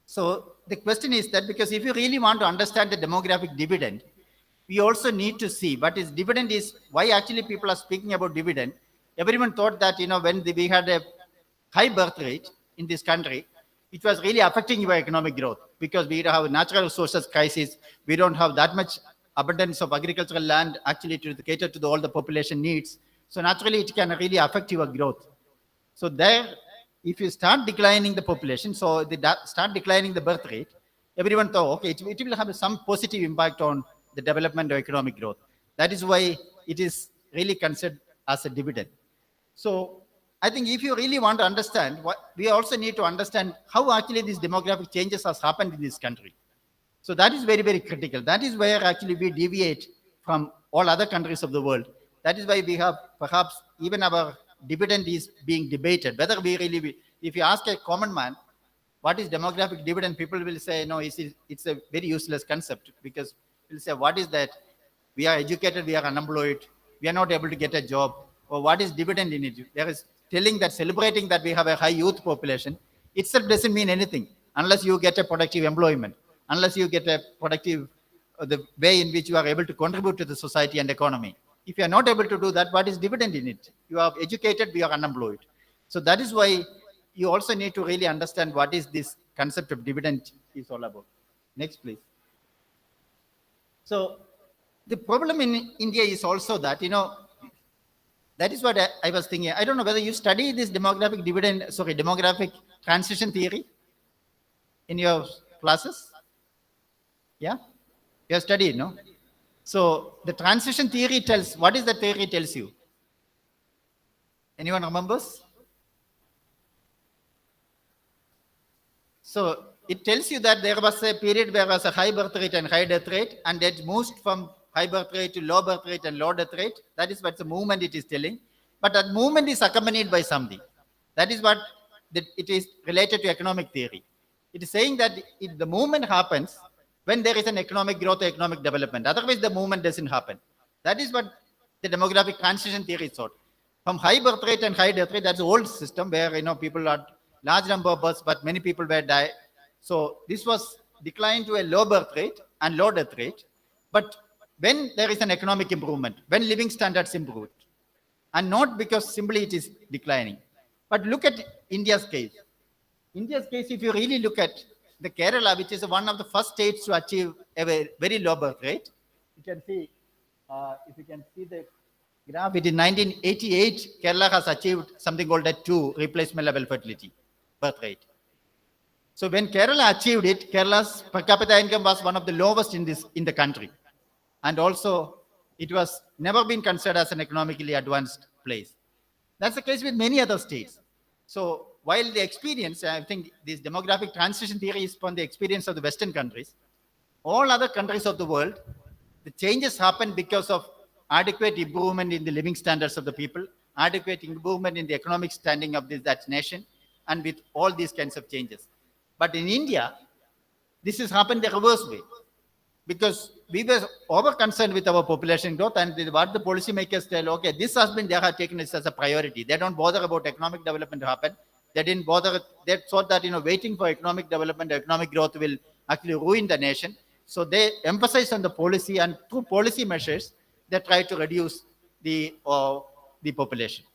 So the question is that, because if you really want to understand the demographic dividend, we also need to see what is dividend is, why actually people are speaking about dividend. Everyone thought that, when we had a high birth rate in this country, it was really affecting your economic growth, because we have a natural resources crisis. We don't have that much abundance of agricultural land actually to cater to all the population needs. So naturally, it can really affect your growth. So there, if you start declining the population, so they start declining the birth rate, everyone thought, okay, it will have some positive impact on the development of economic growth. That is why it is really considered as a dividend. So I think if you really want to understand, we also need to understand how actually these demographic changes has happened in this country. So that is very, very critical. That is where actually we deviate from all other countries of the world. That is why we have perhaps even our dividend is being debated, whether we really, if you ask a common man, what is demographic dividend, people will say, no, it's a very useless concept, because we'll say, what is that? We are educated, we are unemployed, we are not able to get a job. Or what is dividend in it? There is telling that, celebrating that we have a high youth population, itself doesn't mean anything unless you get a productive employment, unless you get a productive, the way in which you are able to contribute to the society and economy. If you are not able to do that, what is dividend in it? You are educated, we are unemployed. So that is why you also need to really understand what is this concept of dividend is all about. Next, please. So the problem in India is also that, that is what I was thinking. I don't know whether you study this demographic transition theory in your classes. Yeah? You have studied, no? So the transition theory tells, what is the theory tells you? Anyone remembers? So it tells you that there was a period where there was a high birth rate and high death rate, and it moved from high birth rate to low birth rate and low death rate. That is what the movement it is telling. But that movement is accompanied by something. That is what it is related to economic theory. It is saying that if the movement happens when there is an economic growth or economic development. Otherwise, the movement doesn't happen. That is what the demographic transition theory is taught. From high birth rate and high death rate, that's the old system where people are large number of births, but many people were die. So this was declined to a low birth rate and low death rate. But when there is an economic improvement, when living standards improved, and not because simply it is declining. But look at India's case. India's case, if you really look at the Kerala, which is one of the first states to achieve a very low birth rate, you can see, if you can see the graph, it in 1988, Kerala has achieved something called a 2 replacement level fertility birth rate. So when Kerala achieved it, Kerala's per capita income was one of the lowest in the country. And also, it was never been considered as an economically advanced place. That's the case with many other states. So while the experience, I think this demographic transition theory is from the experience of the Western countries, all other countries of the world, the changes happen because of adequate improvement in the living standards of the people, adequate improvement in the economic standing of that nation, and with all these kinds of changes. But in India, this has happened the reverse way, because we were over concerned with our population growth, and what the policymakers tell, okay, this has been, they have taken this as a priority. They don't bother about economic development to happen. They didn't bother, they thought that, waiting for economic development, economic growth will actually ruin the nation. So they emphasize on the policy, and through policy measures, they try to reduce the population.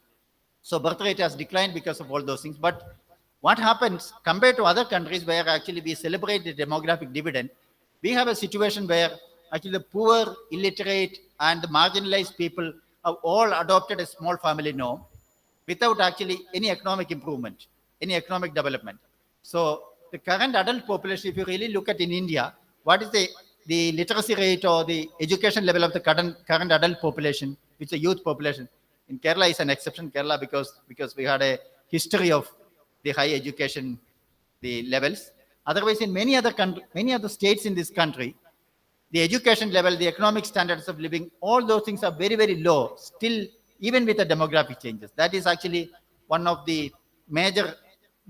So birth rate has declined because of all those things. But what happens compared to other countries where actually we celebrate the demographic dividend, we have a situation where actually the poor, illiterate, and the marginalized people have all adopted a small family norm without actually any economic improvement, any economic development. So the current adult population, if you really look at in India, what is the literacy rate or the education level of the current adult population, which is a youth population? In Kerala is an exception, Kerala, because we had a history of the high education, the levels. Otherwise, in many other states in this country, the education level, the economic standards of living, all those things are very, very low, still, even with the demographic changes. That is actually one of the major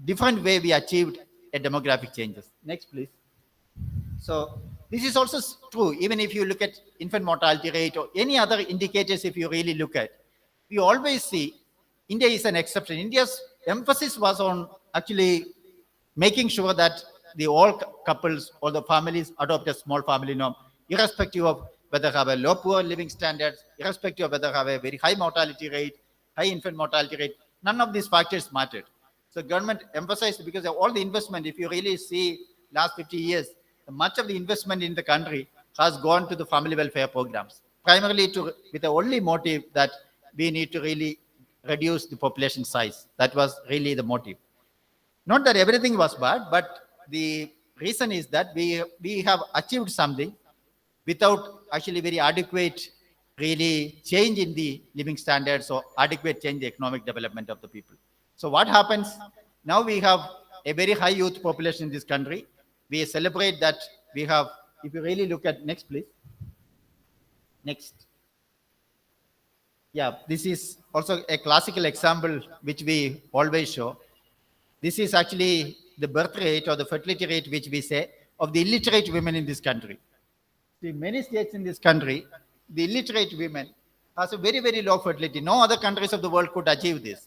different way we achieved a demographic changes. Next, please. So this is also true, even if you look at infant mortality rate or any other indicators, if you really look at, we always see India is an exception. India's emphasis was on actually making sure that all couples or the families adopt a small family norm, irrespective of whether have a low poor living standards, irrespective of whether have a very high mortality rate, high infant mortality rate. None of these factors mattered. So government emphasized, because of all the investment, if you really see last 50 years, much of the investment in the country has gone to the family welfare programs, primarily with the only motive that we need to really reduce the population size. That was really the motive. Not that everything was bad, but the reason is that we have achieved something without actually very adequate really change in the living standards or adequate change in the economic development of the people. So what happens now? We have a very high youth population in this country. We celebrate that we have, if you really look at, next please. Next. Yeah, this is also a classical example which we always show. This is actually the birth rate or the fertility rate, which we say, of the illiterate women in this country. In many states in this country, the illiterate women has a very, very low fertility. No other countries of the world could achieve this.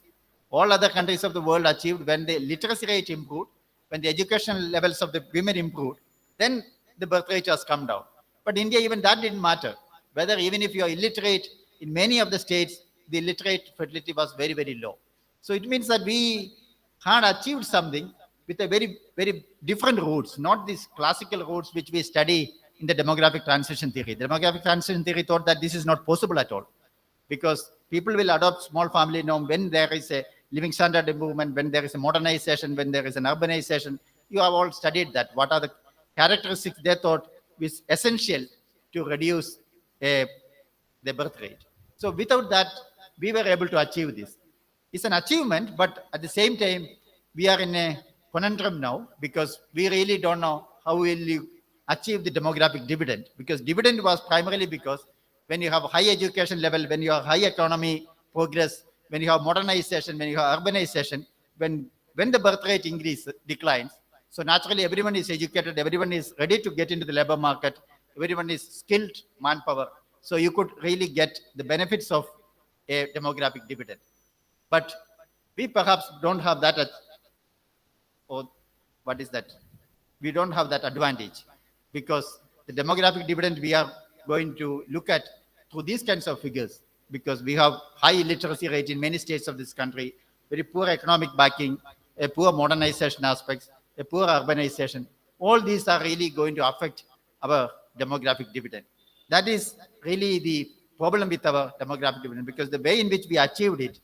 All other countries of the world achieved when the literacy rate improved, when the educational levels of the women improved, then the birth rate has come down. But India, even that didn't matter. Whether even if you are illiterate, in many of the states, the illiterate fertility was very, very low. So it means that we had achieved something with a very, very different routes, not these classical routes which we study in the demographic transition theory. The demographic transition theory thought that this is not possible at all, because people will adopt small family norm when there is a living standard improvement, when there is a modernization, when there is an urbanization. You have all studied that. What are the characteristics they thought was essential to reduce the birth rate? So without that, we were able to achieve this. It's an achievement, but at the same time, we are in a conundrum now, because we really don't know how will you achieve the demographic dividend, because dividend was primarily because when you have high education level, when you have high economy progress, when you have modernization, when you have urbanization, when the birth rate declines, so naturally everyone is educated, everyone is ready to get into the labor market, everyone is skilled manpower. So you could really get the benefits of a demographic dividend. But we perhaps don't have that, or what is that? We don't have that advantage, because the demographic dividend we are going to look at through these kinds of figures, because we have high illiteracy rate in many states of this country, very poor economic backing, a poor modernization aspects, a poor urbanization. All these are really going to affect our demographic dividend. That is really the problem with our demographic dividend, because the way in which we achieved it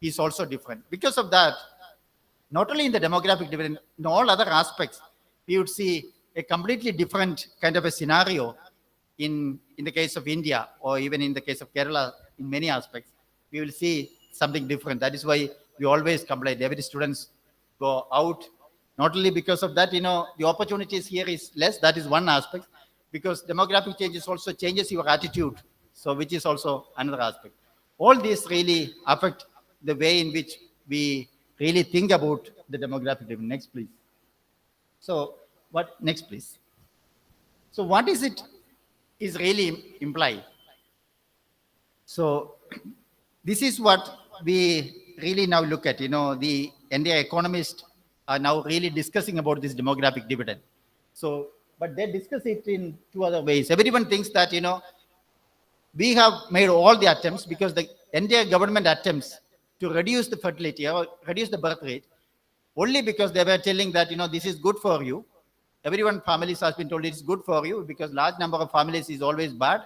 is also different. Because of that, not only in the demographic dividend, in all other aspects, we would see a completely different kind of a scenario in the case of India, or even in the case of Kerala. In many aspects, we will see something different. That is why we always complain. Every students go out, not only because of that, the opportunities here is less. That is one aspect, because demographic changes also changes your attitude. So which is also another aspect. All these really affect the way in which we really think about the demographic dividend. Next, please. So what next, please? So what is it is really implied? So this is what we really now look at. The entire economists are now really discussing about this demographic dividend. So, but they discuss it in two other ways. Everyone thinks that, we have made all the attempts, because the entire government attempts to reduce the fertility or reduce the birth rate, only because they were telling that, this is good for you. Everyone, families has been told it's good for you, because large number of families is always bad.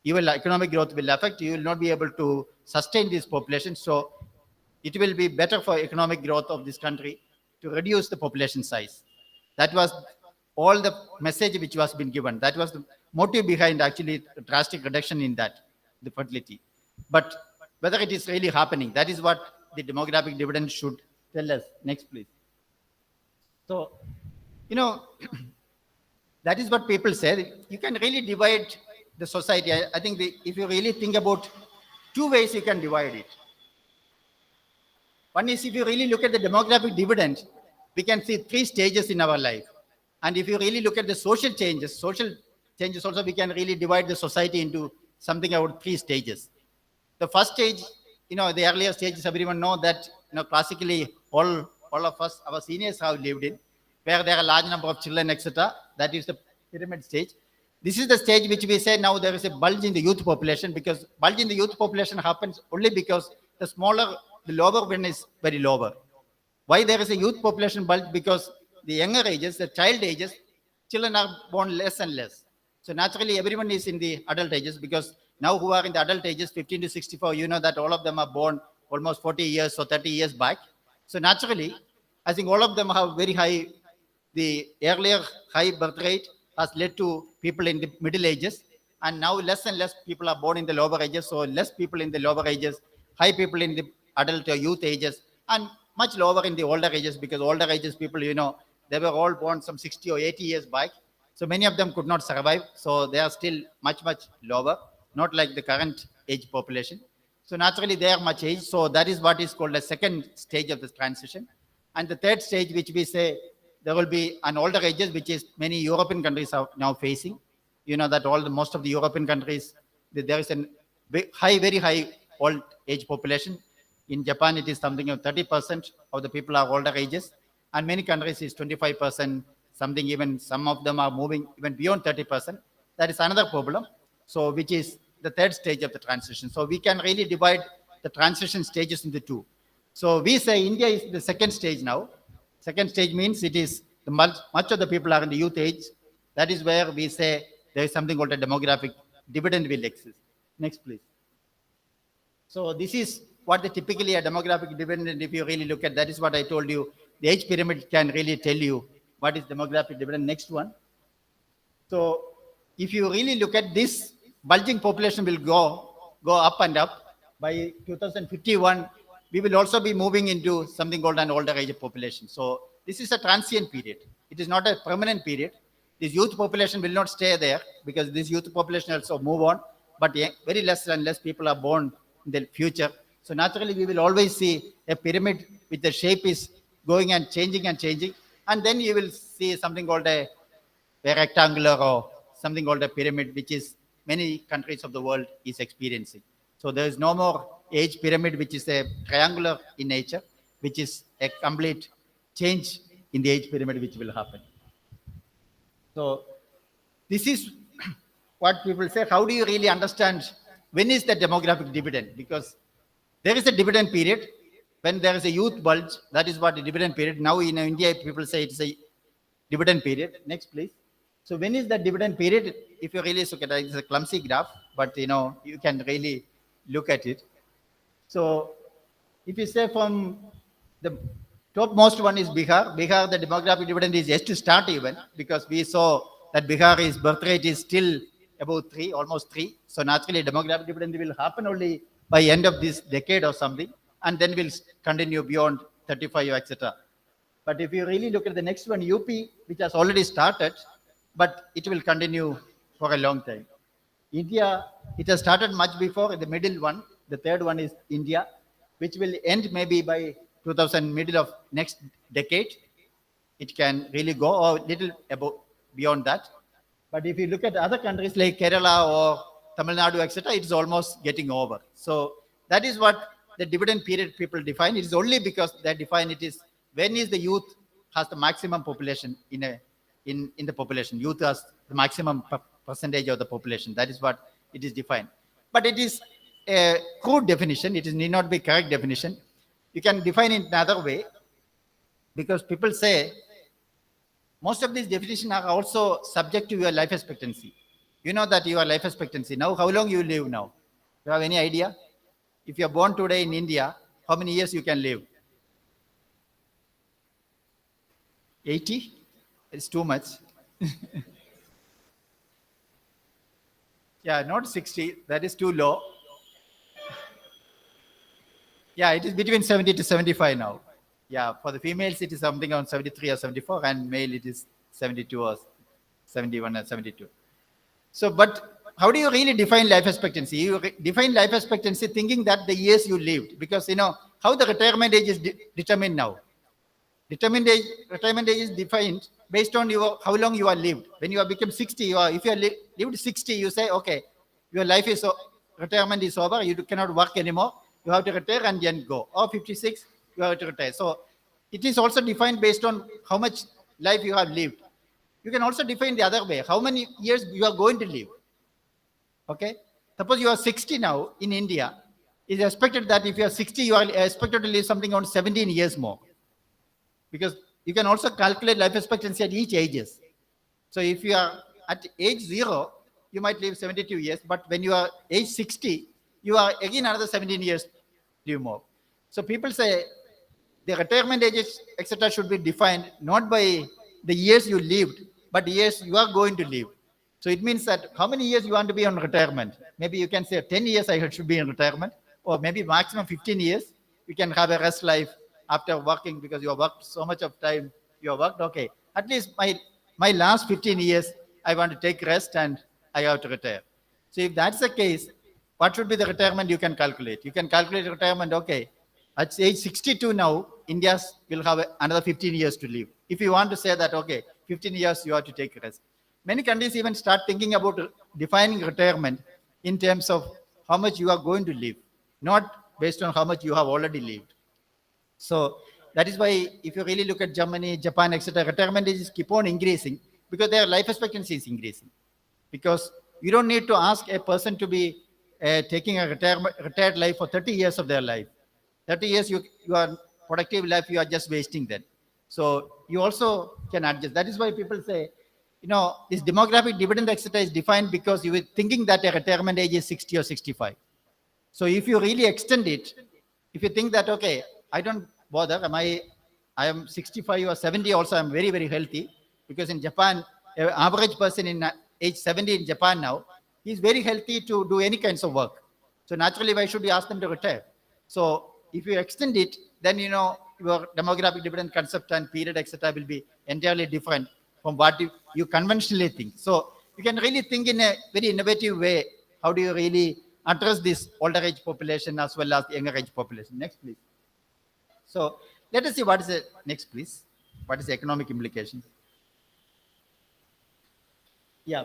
Even economic growth will affect. You will not be able to sustain this population. So it will be better for economic growth of this country to reduce the population size. That was all the message which was been given. That was the motive behind actually a drastic reduction in that, the fertility. But whether it is really happening, that is what the demographic dividend should tell us. Next, please. So, that is what people say. You can really divide the society. I think if you really think about two ways, you can divide it. One is, if you really look at the demographic dividend, we can see three stages in our life. And if you really look at the social changes also, we can really divide the society into something about three stages. The first stage, the earlier stages, everyone know that, classically all of us, our seniors have lived in, where there are a large number of children, etc. That is the pyramid stage. This is the stage which we say now there is a bulge in the youth population, because bulge in the youth population happens only because the lower one is very lower. Why there is a youth population bulge? Because the younger ages, the child ages, children are born less and less. So naturally, everyone is in the adult ages, because now who are in the adult ages, 15 to 64, that all of them are born almost 40 years or 30 years back. So naturally, I think all of them have very high, the earlier high birth rate has led to people in the middle ages, and now less and less people are born in the lower ages. So less people in the lower ages, high people in the adult or youth ages, and much lower in the older ages, because older ages people, they were all born some 60 or 80 years back. So many of them could not survive. So they are still much, much lower, not like the current age population. So naturally, they are much age. So that is what is called the second stage of this transition. And the third stage, which we say there will be an older ages, which is many European countries are now facing. That most of the European countries, there is a very high old age population. In Japan, it is something of 30% of the people are older ages, and many countries is 25%, something even some of them are moving even beyond 30%. That is another problem. So which is the third stage of the transition. So we can really divide the transition stages into two. So we say India is the second stage now. Second stage means it is much of the people are in the youth age. That is where we say there is something called a demographic dividend will exist. Next, please. So this is what typically a demographic dividend, if you really look at, that is what I told you. The age pyramid can really tell you what is demographic dividend. Next one. So if you really look at this, bulging population will go up and up. By 2051, we will also be moving into something called an older age population. So this is a transient period. It is not a permanent period. This youth population will not stay there, because this youth population also move on, but very less and less people are born in the future. So naturally, we will always see a pyramid with the shape is going and changing. And then you will see something called a rectangular or something called a pyramid, which is many countries of the world is experiencing. So there is no more age pyramid, which is a triangular in nature, which is a complete change in the age pyramid which will happen. So this is what people say. How do you really understand when is the demographic dividend? Because there is a dividend period when there is a youth bulge. That is what the dividend period. Now in India, people say it's a dividend period. Next, please. So when is the dividend period? If you really look at it, it's a clumsy graph, but you can really look at it. So if you say from the topmost one is Bihar. Bihar, the demographic dividend is yet to start even, because we saw that Bihar's birth rate is still about 3, almost 3. So naturally, demographic dividend will happen only by end of this decade or something, and then will continue beyond 35, etc. But if you really look at the next one, UP, which has already started, but it will continue for a long time. India, it has started much before. The middle one, the third one is India, which will end maybe by 2000, middle of next decade. It can really go or little above beyond that. But if you look at other countries like Kerala or Tamil Nadu, etc., it's almost getting over. So that is what the dividend period people define. It is only because they define it is when is the youth has the maximum population in the population. Youth has the maximum percentage of the population. That is what it is defined. But it is a crude definition. It need not be correct definition. You can define it another way, because people say most of these definitions are also subject to your life expectancy. You know that your life expectancy now, how long you live now? Do you have any idea? If you are born today in India, how many years you can live? 80? It's too much. Yeah, not 60. That is too low. Yeah, it is between 70 to 75 now. Yeah, for the females, it is something around 73 or 74, and male, it is 72 or 71 or 72. So, but how do you really define life expectancy? You define life expectancy thinking that the years you lived, because how the retirement age is determined now. Retirement age is defined based on how long you are lived. When you have become 60, if you are lived 60, you say, okay, your life is retirement is over. You cannot work anymore. You have to retire and then go. Or 56, you have to retire. So it is also defined based on how much life you have lived. You can also define the other way. How many years you are going to live? Okay. Suppose you are 60 now in India. It is expected that if you are 60, you are expected to live something around 17 years more. Because you can also calculate life expectancy at each ages. So if you are at age 0, you might live 72 years. But when you are age 60, you are again another 17 years live more. So people say the retirement ages, etc., should be defined not by the years you lived, but years you are going to live. So it means that how many years you want to be on retirement. Maybe you can say 10 years I should be in retirement, or maybe maximum 15 years. You can have a rest life after working, because you have worked so much of time. You have worked, okay, at least my last 15 years, I want to take rest and I have to retire. So if that's the case, what should be the retirement you can calculate? You can calculate retirement, okay, at age 62 now, India will have another 15 years to live. If you want to say that, okay, 15 years you have to take rest. Many countries even start thinking about defining retirement in terms of how much you are going to live, not based on how much you have already lived. So that is why if you really look at Germany, Japan, etc., retirement ages keep on increasing because their life expectancy is increasing. Because you don't need to ask a person to be taking a retired life for 30 years of their life. 30 years, you are productive life, you are just wasting that. So you also can adjust. That is why people say, this demographic dividend, etc., is defined because you were thinking that a retirement age is 60 or 65. So if you really extend it, if you think that, okay, I don't bother, I am 65 or 70 also, I'm very, very healthy, because in Japan, an average person in age 70 in Japan now, he's very healthy to do any kinds of work. So naturally, why should we ask them to retire? So if you extend it, then, your demographic dividend concept and period, etc., will be entirely different from what you conventionally think. So you can really think in a very innovative way, how do you really address this older age population as well as the younger age population. Next, please. So let us see what is the next, please. What is the economic implications? Yeah.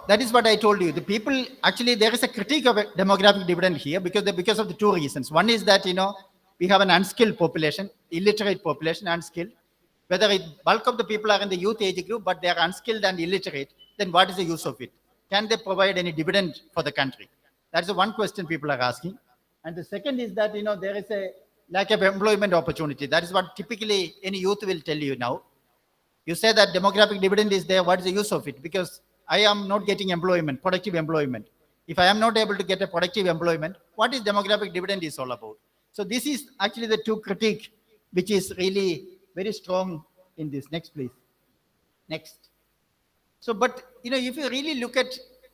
that is what I told you. The people, actually, there is a critique of a demographic dividend here because of the two reasons. One is that, we have an unskilled population, illiterate population, unskilled. Whether bulk of the people are in the youth age group, but they are unskilled and illiterate, then what is the use of it? Can they provide any dividend for the country? That's the one question people are asking. And the second is that, there is a lack of employment opportunity. That is what typically any youth will tell you now. You say that demographic dividend is there, what is the use of it? Because I am not getting employment, productive employment. If I am not able to get a productive employment, what is demographic dividend is all about? So this is actually the two critique, which is really very strong in this. Next, please. Next. So, but, if you really look at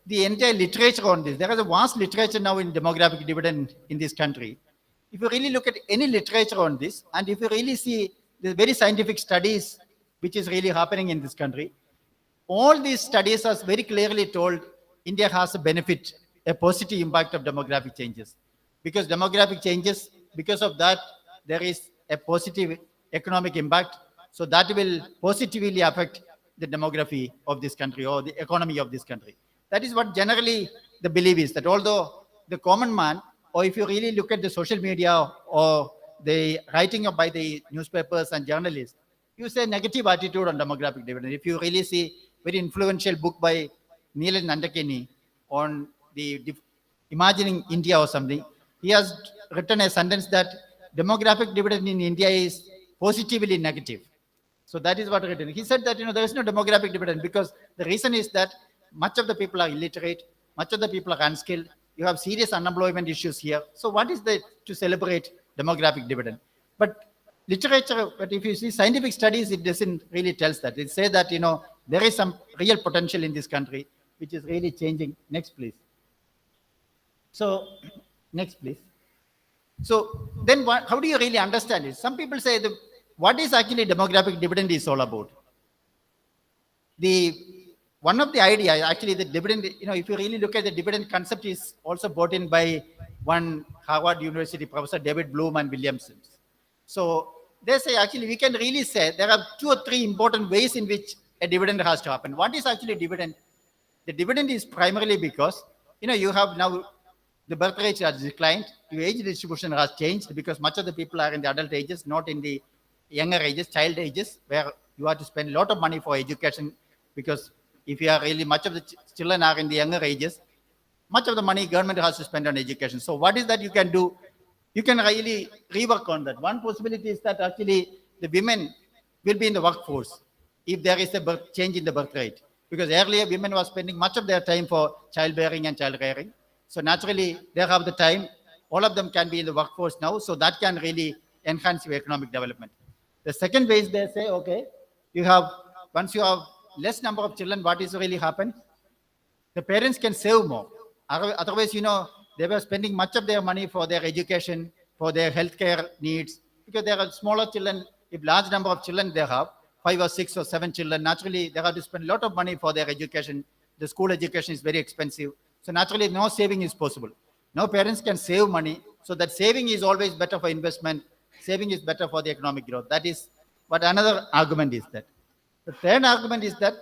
the entire literature on this, there is a vast literature now in demographic dividend in this country. If you really look at any literature on this, and if you really see the very scientific studies which is really happening in this country, all these studies are very clearly told India has a benefit, a positive impact of demographic changes. Because demographic changes, because of that, there is a positive economic impact. So that will positively affect the demography of this country or the economy of this country. That is what generally the belief is, that although the common man, or if you really look at the social media or the writing by the newspapers and journalists, you say negative attitude on demographic dividend. If you really see very influential book by Neil Nandakini on the imagining India or something, he has written a sentence that demographic dividend in India is positively negative. So that is what written. He said that, there is no demographic dividend because the reason is that much of the people are illiterate, much of the people are unskilled. You have serious unemployment issues here. So what is there to celebrate demographic dividend? But literature, but if you see scientific studies, it doesn't really tells that. It says that, there is some real potential in this country, which is really changing. Next, please. So, next, please. So then how do you really understand it? Some people say what is actually demographic dividend is all about. One of the ideas, actually, the dividend, if you really look at the dividend concept, is also brought in by one Harvard University professor, David Bloom and Williamson. So they say, actually, we can really say there are 2 or 3 important ways in which a dividend has to happen. What is actually dividend? The dividend is primarily because, you have now the birth rate has declined, your age distribution has changed because much of the people are in the adult ages, not in the younger ages, child ages, where you have to spend a lot of money for education, because if you are really, much of the children are in the younger ages, much of the money government has to spend on education. So what is that you can do? You can really rework on that. One possibility is that actually the women will be in the workforce if there is a change in the birth rate. Because earlier women were spending much of their time for childbearing and child rearing. So naturally they have the time. All of them can be in the workforce now. So that can really enhance your economic development. The second way is they say, okay, once you have less number of children, what is really happen? The parents can save more. Otherwise, they were spending much of their money for their education, for their healthcare needs, because there are smaller children. If large number of children they have, 5 or 6 or 7 children, naturally they have to spend a lot of money for their education. The school education is very expensive. So naturally no saving is possible. Now parents can save money. So that saving is always better for investment. Saving is better for the economic growth. That is what another argument is that. The third argument is that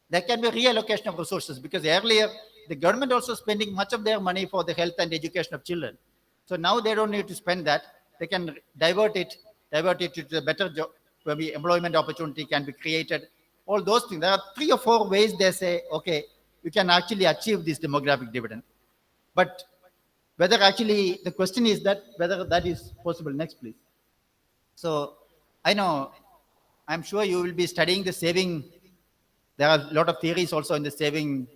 there can be reallocation of resources, because earlier the government also spending much of their money for the health and education of children. So now they don't need to spend that. They can divert it to a better job, where the employment opportunity can be created. All those things. There are 3 or 4 ways they say, okay, we can actually achieve this demographic dividend. But whether actually, the question is that whether that is possible. Next, please. So I'm sure you will be studying the saving. There are a lot of theories also in the saving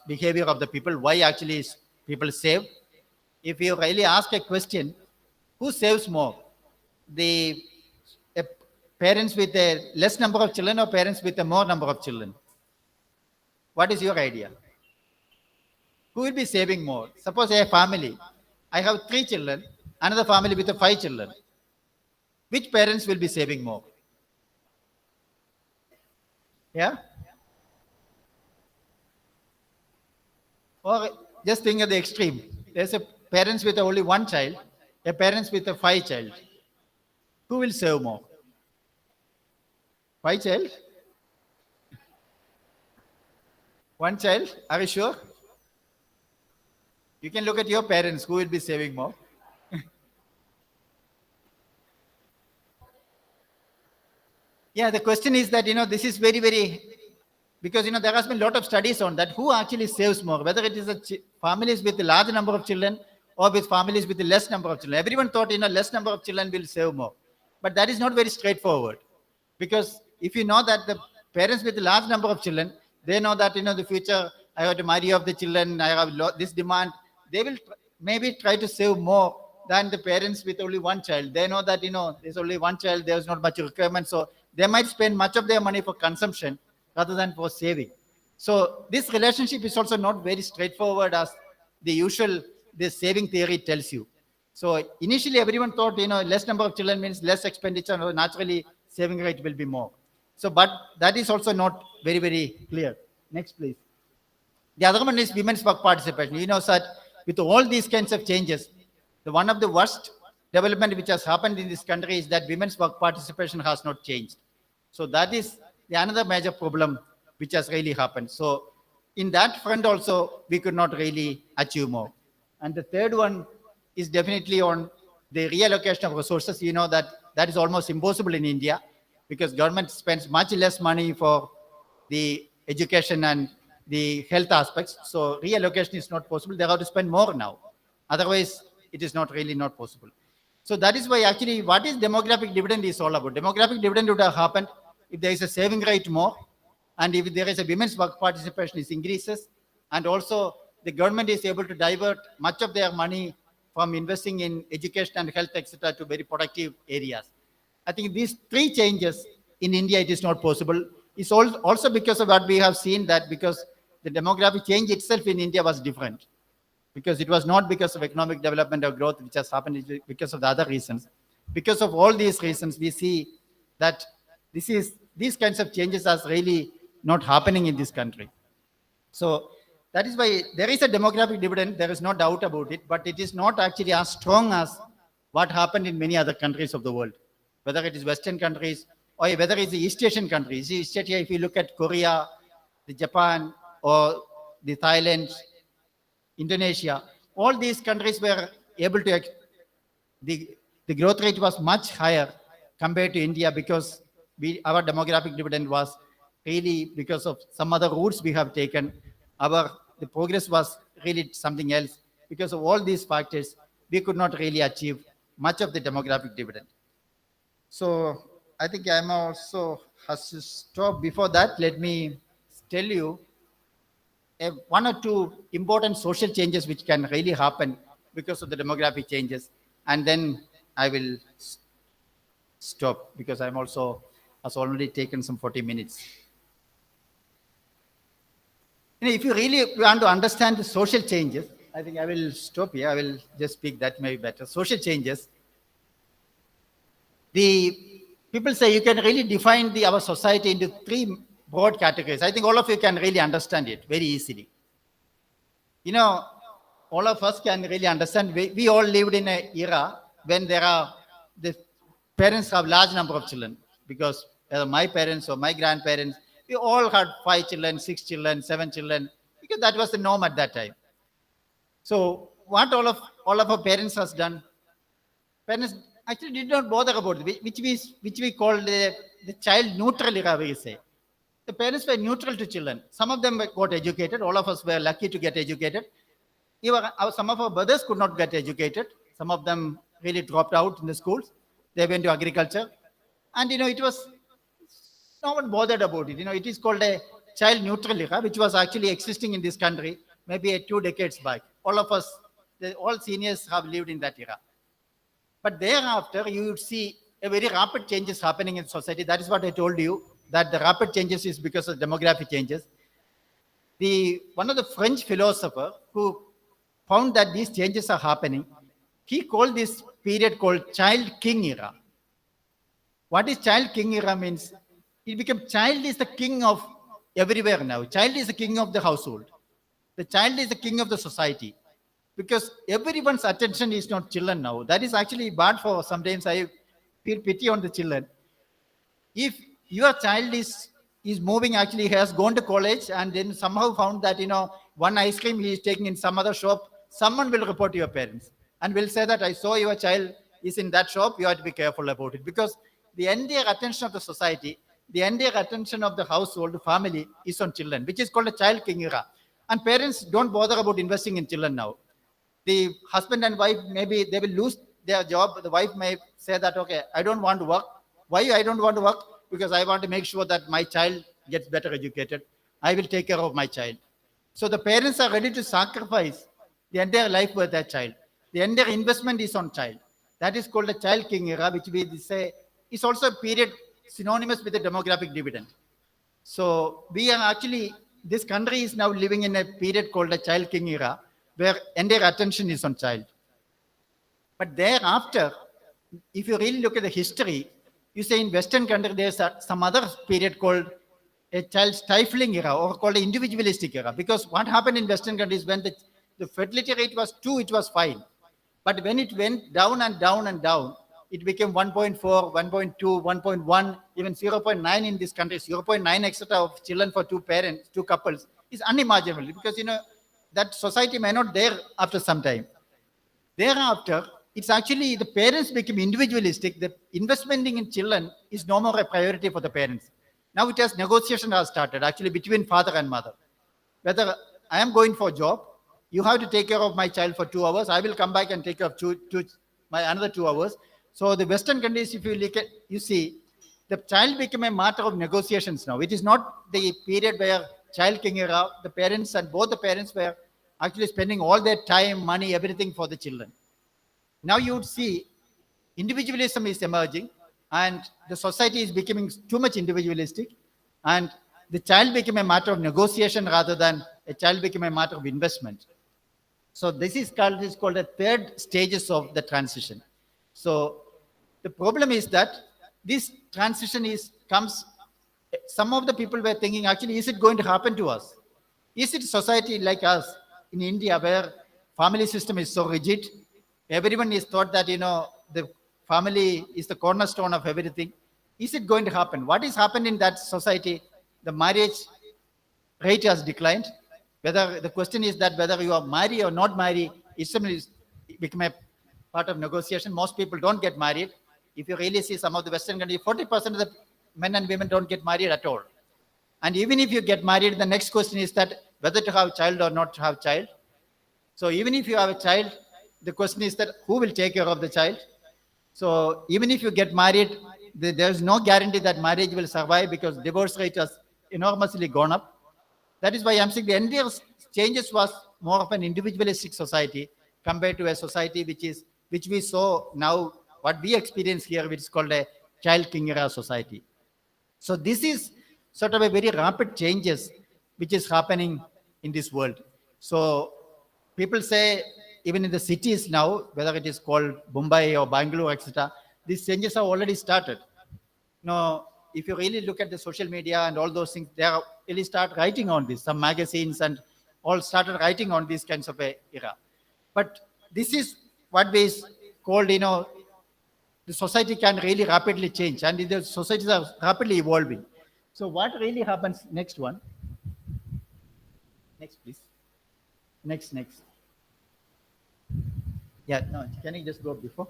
behavior of the people, why actually people save. If you really ask a question, who saves more? The parents with a less number of children or parents with a more number of children? What is your idea? Who will be saving more? Suppose a family, I have 3 children, another family with 5 children. Which parents will be saving more? Yeah? Or just think of the extreme. There's a parents with only 1 child, a parents with 5 child. Who will save more? 5 child? One child, are you sure? You can look at your parents, who will be saving more. Yeah, the question is that, this is very, very, because, there has been a lot of studies on that, who actually saves more, whether it is families with a large number of children or with families with a less number of children. Everyone thought, less number of children will save more. But that is not very straightforward. Because if you know that the parents with a large number of children, they know that, the future, I have to marry off the children, I have this demand, they will maybe try to save more than the parents with only one child. They know that, there's only one child, there's not much requirement. So they might spend much of their money for consumption rather than for saving. So this relationship is also not very straightforward as the usual, the saving theory tells you. So initially everyone thought, less number of children means less expenditure, and naturally saving rate will be more. So, but that is also not very, very clear. Next, please. The other one is women's work participation. You know, that with all these kinds of changes, one of the worst development which has happened in this country is that women's work participation has not changed. So that is another major problem which has really happened. So in that front also, we could not really achieve more. And the third one is definitely on the reallocation of resources. You know that is almost impossible in India because government spends much less money for the education and the health aspects. So reallocation is not possible. They have to spend more now. Otherwise, it is not possible. So that is why actually what is demographic dividend is all about. Demographic dividend would have happened if there is a saving rate more and if there is a women's work participation is increases and also the government is able to divert much of their money from investing in education and health, etc., to very productive areas. I think these three changes in India, it is not possible. It's also because of what we have seen that because the demographic change itself in India was different. Because it was not because of economic development or growth which has happened, it's because of the other reasons. Because of all these reasons, we see that these kinds of changes are really not happening in this country. So that is why there is a demographic dividend, there is no doubt about it, but it is not actually as strong as what happened in many other countries of the world, whether it is Western countries or whether it is the East Asian countries. East Asia, if you look at Korea, the Japan, or the Thailand, Indonesia, all these countries were able to, the growth rate was much higher compared to India because our demographic dividend was really because of some other routes we have taken. The progress was really something else. Because of all these factors, we could not really achieve much of the demographic dividend. So I think I'm also has to stop. Before that, let me tell you one or two important social changes which can really happen because of the demographic changes. And then I will stop because I'm also has already taken some 40 minutes. If you really want to understand the social changes, I think I will stop here. I will just speak that maybe better. Social changes. The people say you can really define our society into three broad categories. I think all of you can really understand it very easily. All of us can really understand. We all lived in an era when the parents have large number of children because my parents or my grandparents, we all had 5 children, 6 children, 7 children, because that was the norm at that time. So what all of our parents has done, parents actually did not bother about it, which we call the child neutral era, we say. The parents were neutral to children. Some of them got educated. All of us were lucky to get educated. Some of our brothers could not get educated. Some of them really dropped out in the schools. They went to agriculture. And, it was no one bothered about it. It is called a child neutral era, which was actually existing in this country maybe 2 decades back. All of us, all seniors have lived in that era. But thereafter, you would see a very rapid changes happening in society. That is what I told you, that the rapid changes is because of demographic changes. One of the French philosopher who found that these changes are happening, he called this period called child king era. What is child king era means? It became child is the king of everywhere now. Child is the king of the household. The child is the king of the society. Because everyone's attention is not children now. That is actually bad for sometimes I feel pity on the children. If your child is is moving, actually he has gone to college and then somehow found that, one ice cream he is taking in some other shop, someone will report to your parents and will say that I saw your child is in that shop, you have to be careful about it. Because the entire attention of the society, the entire attention of the household, the family is on children, which is called a child king era. And parents don't bother about investing in children now. The husband and wife, maybe they will lose their job. The wife may say that, okay, I don't want to work. Why I don't want to work? Because I want to make sure that my child gets better educated. I will take care of my child. So the parents are ready to sacrifice the entire life with their child. The entire investment is on child. That is called the child king era, which we say is also a period synonymous with the demographic dividend. So we are actually, this country is now living in a period called the child king era, where entire attention is on child. But thereafter, if you really look at the history, you say in Western country, there's some other period called a child stifling era, or called an individualistic era. Because what happened in Western countries, when the fertility rate was 2, it was fine. But when it went down and down and down, it became 1.4, 1.2, 1.1, even 0.9 in this country, 0.9 etc. of children for two parents, two couples is unimaginable, because that society may not there after some time. Thereafter, it's actually the parents become individualistic. The investment in children is no more a priority for the parents. Now it has negotiation has started actually between father and mother. Whether I am going for a job, you have to take care of my child for 2 hours. I will come back and take care of my another 2 hours. So the Western countries, if you look at, you see, the child became a matter of negotiations now. It is not the period where child king era, the parents and both the parents were actually spending all their time, money, everything for the children. Now you would see individualism is emerging and the society is becoming too much individualistic, and the child became a matter of negotiation rather than a child became a matter of investment. So this is called the third stages of the transition. So the problem is that this transition comes, some of the people were thinking, actually, is it going to happen to us? Is it society like us in India where family system is so rigid? Everyone is thought that, the family is the cornerstone of everything. Is it going to happen? What has happened in that society? The marriage rate has declined. Whether the question is that whether you are married or not married, it's become a part of negotiation. Most people don't get married. If you really see some of the Western countries, 40% of the men and women don't get married at all. And even if you get married, the next question is that whether to have a child or not to have a child. So even if you have a child, the question is that who will take care of the child? So even if you get married, there's no guarantee that marriage will survive, because divorce rate has enormously gone up. That is why I'm saying the entire changes was more of an individualistic society compared to a society which we saw now, what we experience here, which is called a child king era society. So this is sort of a very rapid changes which is happening in this world. So people say, even in the cities now, whether it is called Mumbai or Bangalore, etc., these changes have already started. If you really look at the social media and all those things, they are really start writing on this. Some magazines and all started writing on these kinds of a era. But this is what is called, the society can really rapidly change, and the societies are rapidly evolving. So what really happens? Next one. Next, please. Next. Yeah, no, can you just go before?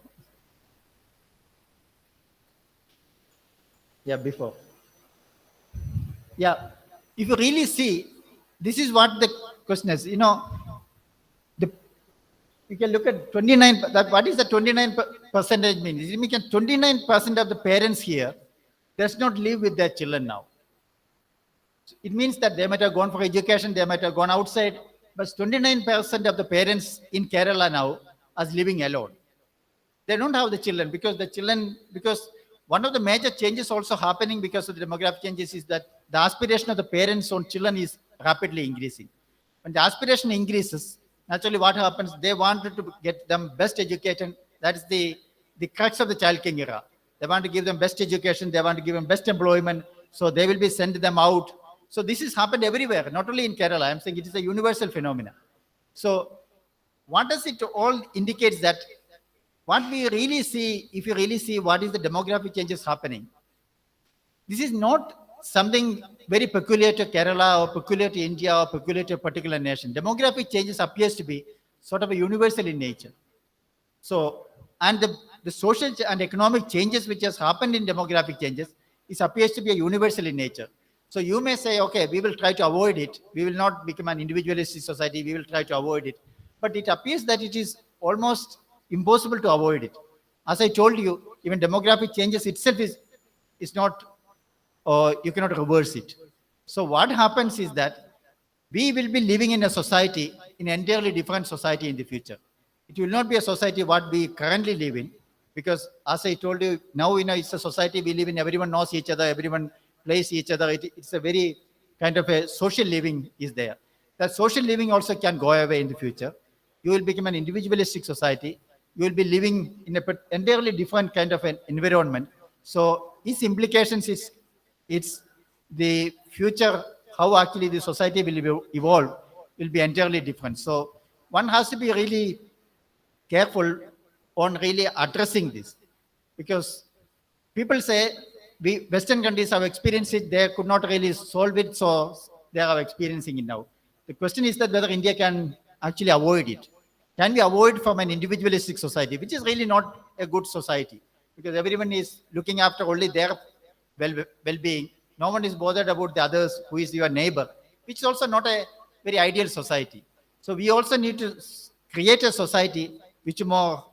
Yeah, before. Yeah, if you really see, this is what the question is. You can look at 29. What is the 29 percentage mean? It means 29% of the parents here does not live with their children now. It means that they might have gone for education, they might have gone outside, but 29% of the parents in Kerala now are living alone. They don't have the children because one of the major changes also happening because of the demographic changes is that the aspiration of the parents on children is rapidly increasing. When the aspiration increases, naturally what happens, they wanted to get them best education. That is the crux of the child king era. They want to give them best education, they want to give them best employment, so they will be sending them out. So this has happened everywhere, not only in Kerala. I'm saying it is a universal phenomenon. So what does it all indicates that what we really see, if you really see what is the demographic changes happening, this is not something very peculiar to Kerala or peculiar to India or peculiar to a particular nation. Demographic changes appears to be sort of a universal in nature. So, and the social and economic changes which has happened in demographic changes, it appears to be a universal in nature. So you may say, okay, we will try to avoid it. We will not become an individualistic society. We will try to avoid it. But it appears that it is almost impossible to avoid it. As I told you, even demographic changes itself is not, or you cannot reverse it. So what happens is that we will be living in a society, in an entirely different society in the future. It will not be a society what we currently live in, because as I told you, now it's a society we live in, everyone knows each other, everyone plays each other. It's a very kind of a social living is there. That social living also can go away in the future. You will become an individualistic society. You will be living in an entirely different kind of an environment. So its implications is, it's the future, how actually the society will evolve will be entirely different. So one has to be really careful on really addressing this, because people say Western countries have experienced it, they could not really solve it, so they are experiencing it now. The question is that whether India can actually avoid it. Can we avoid from an individualistic society, which is really not a good society, because everyone is looking after only their well-being. No one is bothered about the others, who is your neighbor, which is also not a very ideal society. So we also need to create a society which more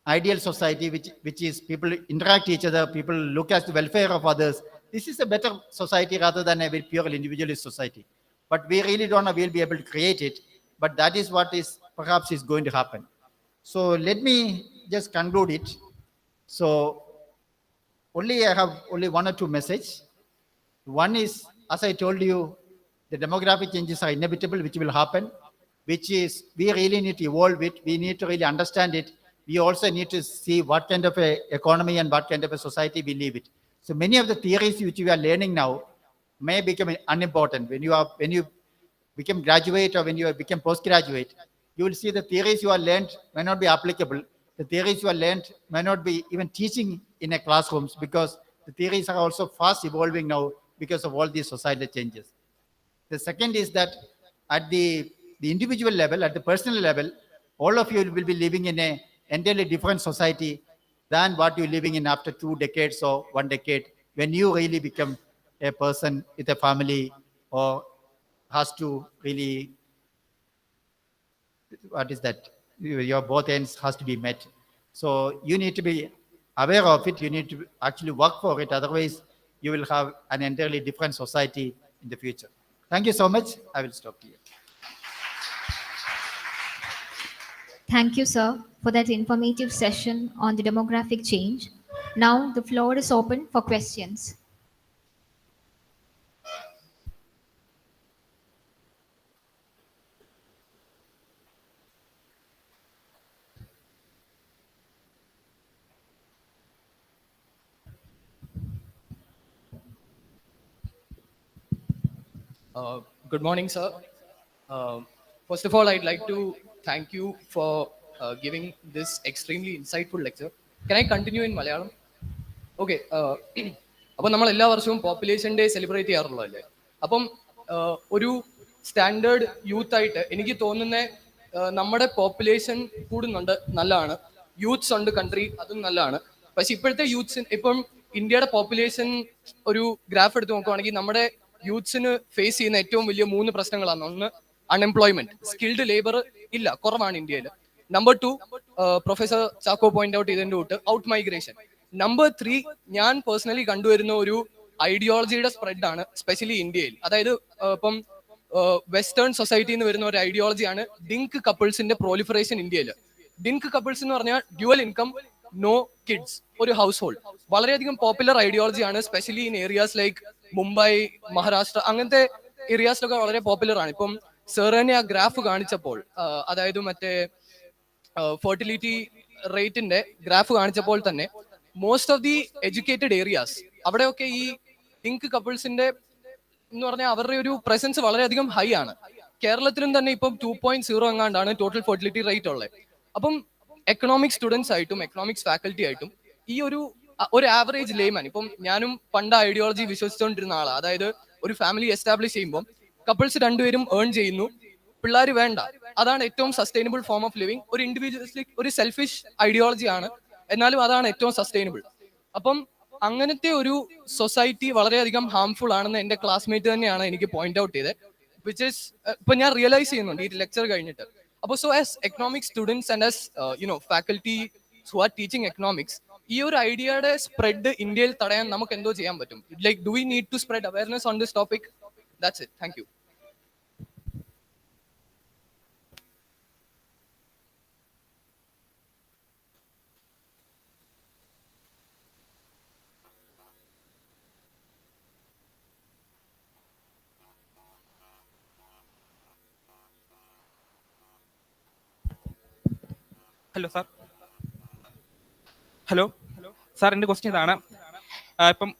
ideal society, which is people interact each other, people look at the welfare of others. This is a better society rather than a very pure individualist society. But we really don't know we'll be able to create it. But that is what is perhaps is going to happen. So let me just conclude it. So I have only one or two messages. One is, as I told you, the demographic changes are inevitable, which will happen, which is we really need to evolve it. We need to really understand it. We also need to see what kind of a economy and what kind of a society we live it. So many of the theories which we are learning now may become unimportant. When you become graduate or when you become postgraduate, you will see the theories you are learned may not be applicable. The theories you are learned may not be even teaching in a classrooms, because the theories are also fast evolving now because of all these societal changes. The second is that at the individual level, at the personal level, all of you will be living in a entirely different society than what you're living in after 2 decades or 1 decade, when you really become a person with a family or has to really, what is that? Your both ends has to be met. So you need to be aware of it. You need to actually work for it. Otherwise, you will have an entirely different society in the future. Thank you so much. I will stop here. Thank you, sir, for that informative session on the demographic change. Now the floor is open for questions. Good morning, sir. First of all, I'd like to thank you for giving this extremely insightful lecture. Can I continue in Malayalam? Okay. അപ്പോൾ നമ്മൾ എല്ലാ വർഷവും population day celebrate ചെയ്യാറുള്ളതല്ലേ. അപ്പം ഒരു standard youth ആയിട്ട് എനിക്ക് തോന്നുന്ന നമ്മുടെ പോപ്പുലേഷൻ കൂടുന്നുണ്ട്, നല്ലതാണ്. യൂത്ത്സ് ഉണ്ട് കൺട്രി, അതും നല്ലതാണ്. പക്ഷെ ഇപ്പോഴത്തെ യൂത്ത്സ്, ഇപ്പം ഇന്ത്യയുടെ പോപ്പുലേഷൻ ഒരു ഗ്രാഫ് എടുത്ത് നോക്കുവാണെങ്കിൽ നമ്മുടെ യൂത്ത്സിന് ഫേസ് ചെയ്യുന്ന ഏറ്റവും വലിയ 3 പ്രശ്നങ്ങളാണ്. ഒന്ന്, അൺഎംപ്ലോയ്മെന്റ്, സ്കിൽഡ് ലേബർ ഇല്ല, കുറവാണ് ഇന്ത്യയിൽ. Number 2, professor Chacko point out ചെയ്തതിന്റെ തൊട്ട് ഔട്ട് മൈഗ്രേഷൻ. നമ്പർ 3, ഞാൻ പേഴ്സണലി കണ്ടുവരുന്ന ഒരു ഐഡിയോളജിയുടെ സ്പ്രെഡ് ആണ്, സ്പെഷ്യലി ഇന്ത്യയിൽ. അതായത് ഇപ്പം വെസ്റ്റേൺ സൊസൈറ്റിയിൽ നിന്ന് വരുന്ന ഒരു ഐഡിയോളജിയാണ് ഡിങ്ക് കപ്പിൾസിന്റെ പ്രോലിഫറേഷൻ ഇന്ത്യയിൽ. ഡിങ്ക് കപ്പിൾസ് എന്ന് പറഞ്ഞാൽ ഡ്യുവൽ ഇൻകം, നോ കിഡ്സ്, ഒരു ഹൗസ് ഹോൾഡ്. വളരെയധികം പോപ്പുലർ ഐഡിയോളജിയാണ്, specially in areas like Mumbai, Maharashtra, അങ്ങനത്തെ ഏരിയാസിലൊക്കെ വളരെ പോപ്പുലർ ആണ്. ഇപ്പം സെറനെ ആ ഗ്രാഫ് കാണിച്ചപ്പോൾ, അതായത് മറ്റേ ഫെർട്ടിലിറ്റി റേറ്റിന്റെ ഗ്രാഫ് കാണിച്ചപ്പോൾ തന്നെ most of the educated areas അവിടെയൊക്കെ ഈ ഡിങ്ക് കപ്പിൾസിന്റെ എന്ന് പറഞ്ഞാൽ അവരുടെ ഒരു പ്രസൻസ് വളരെയധികം ഹൈ ആണ്. കേരളത്തിലും തന്നെ ഇപ്പം 2.0 എങ്ങാണ്ടാണ് ടോട്ടൽ ഫെർട്ടിലിറ്റി റേറ്റ് ഉള്ളത്. അപ്പം എക്കണോമിക്സ് സ്റ്റുഡൻസ് ആയിട്ടും എക്കണോമിക്സ് ഫാക്കൽറ്റി ആയിട്ടും ഈ ഒരു ഒരു ആവറേജ് ലേമാൻ, ഇപ്പം ഞാനും പണ്ട് ഐഡിയോളജി വിശ്വസിച്ചുകൊണ്ടിരുന്ന ആളാണ്. അതായത് ഒരു ഫാമിലി എസ്റ്റാബ്ലിഷ് ചെയ്യുമ്പോൾ കപ്പിൾസ് രണ്ടുപേരും ഏൺ ചെയ്യുന്നു, പിള്ളേർ വേണ്ട, അതാണ് ഏറ്റവും സസ്റ്റൈനബിൾ ഫോം ഓഫ് ലിവിങ്. ഒരു ഇൻഡിവിജ്വലിസ്റ്റിക്, ഒരു സെൽഫിഷ് ഐഡിയോളജി ആണ്, എന്നാലും അതാണ് ഏറ്റവും സസ്റ്റൈനബിൾ. അപ്പം അങ്ങനത്തെ ഒരു സൊസൈറ്റി വളരെയധികം ഹാംഫുൾ ആണെന്ന് എൻ്റെ ക്ലാസ്മേറ്റ് തന്നെയാണ് എനിക്ക് പോയിന്റ് ഔട്ട് ചെയ്തത്. വിച്ച് ഇസ് ഇപ്പൊ ഞാൻ റിയലൈസ് ചെയ്യുന്നുണ്ട് ഈ ലെക്ചർ കഴിഞ്ഞിട്ട്. അപ്പോൾ so as economics students and as faculty who are teaching economics, ഈ ഒരു ഐഡിയയുടെ സ്പ്രെഡ് ഇന്ത്യയിൽ തടയാൻ നമുക്ക് എന്തോ ചെയ്യാൻ പറ്റും? Like do we need to spread awareness on this topic? That's it. Thank you. Hello sir. Hello sir, എൻ്റെ ക്വസ്റ്റ്യൻ ഇതാണ്. ഇപ്പം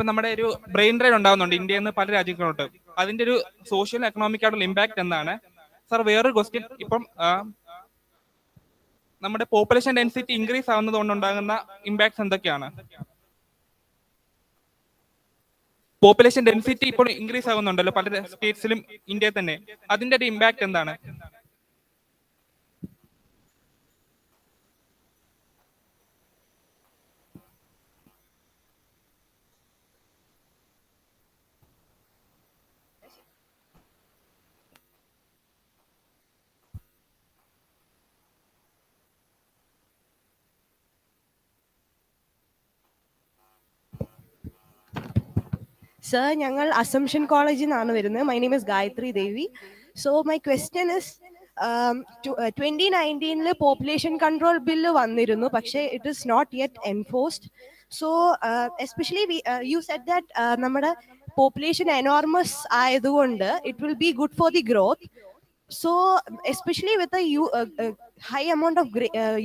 നമ്മുടെ ഒരു ബ്രെയിൻ ഡ്രെയിൻ ഉണ്ടാകുന്നുണ്ട് ഇന്ത്യയിൽ നിന്ന് പല രാജ്യങ്ങളിലോട്ട്. അതിൻ്റെ ഒരു സോഷ്യൽ എക്കണോമിക് ആയിട്ടുള്ള ഇമ്പാക്ട് എന്താണ് സാർ? വേറൊരു ക്വസ്റ്റ്യൻ, ഇപ്പം നമ്മുടെ പോപ്പുലേഷൻ ഡെൻസിറ്റി ഇൻക്രീസ് ആവുന്നത് കൊണ്ടുണ്ടാകുന്ന ഇമ്പാക്ട്സ് എന്തൊക്കെയാണ്? പോപ്പുലേഷൻ ഡെൻസിറ്റി ഇപ്പോൾ ഇൻക്രീസ് ആകുന്നുണ്ടല്ലോ പല സ്റ്റേറ്റ്സിലും ഇന്ത്യയിൽ തന്നെ, അതിൻ്റെ ഒരു ഇമ്പാക്ട് എന്താണ്? Sir, ഞങ്ങൾ അസംഷൻ കോളേജിൽ നിന്നാണ് വരുന്നത്. My name is Gayathri Devi. So my question is, 2019 population control bill വന്നിരുന്നു, പക്ഷേ it is not yet enforced. So especially you said that നമ്മുടെ പോപ്പുലേഷൻ എനോർമസ് ആയതുകൊണ്ട് it will be good for the growth. So especially with the high amount of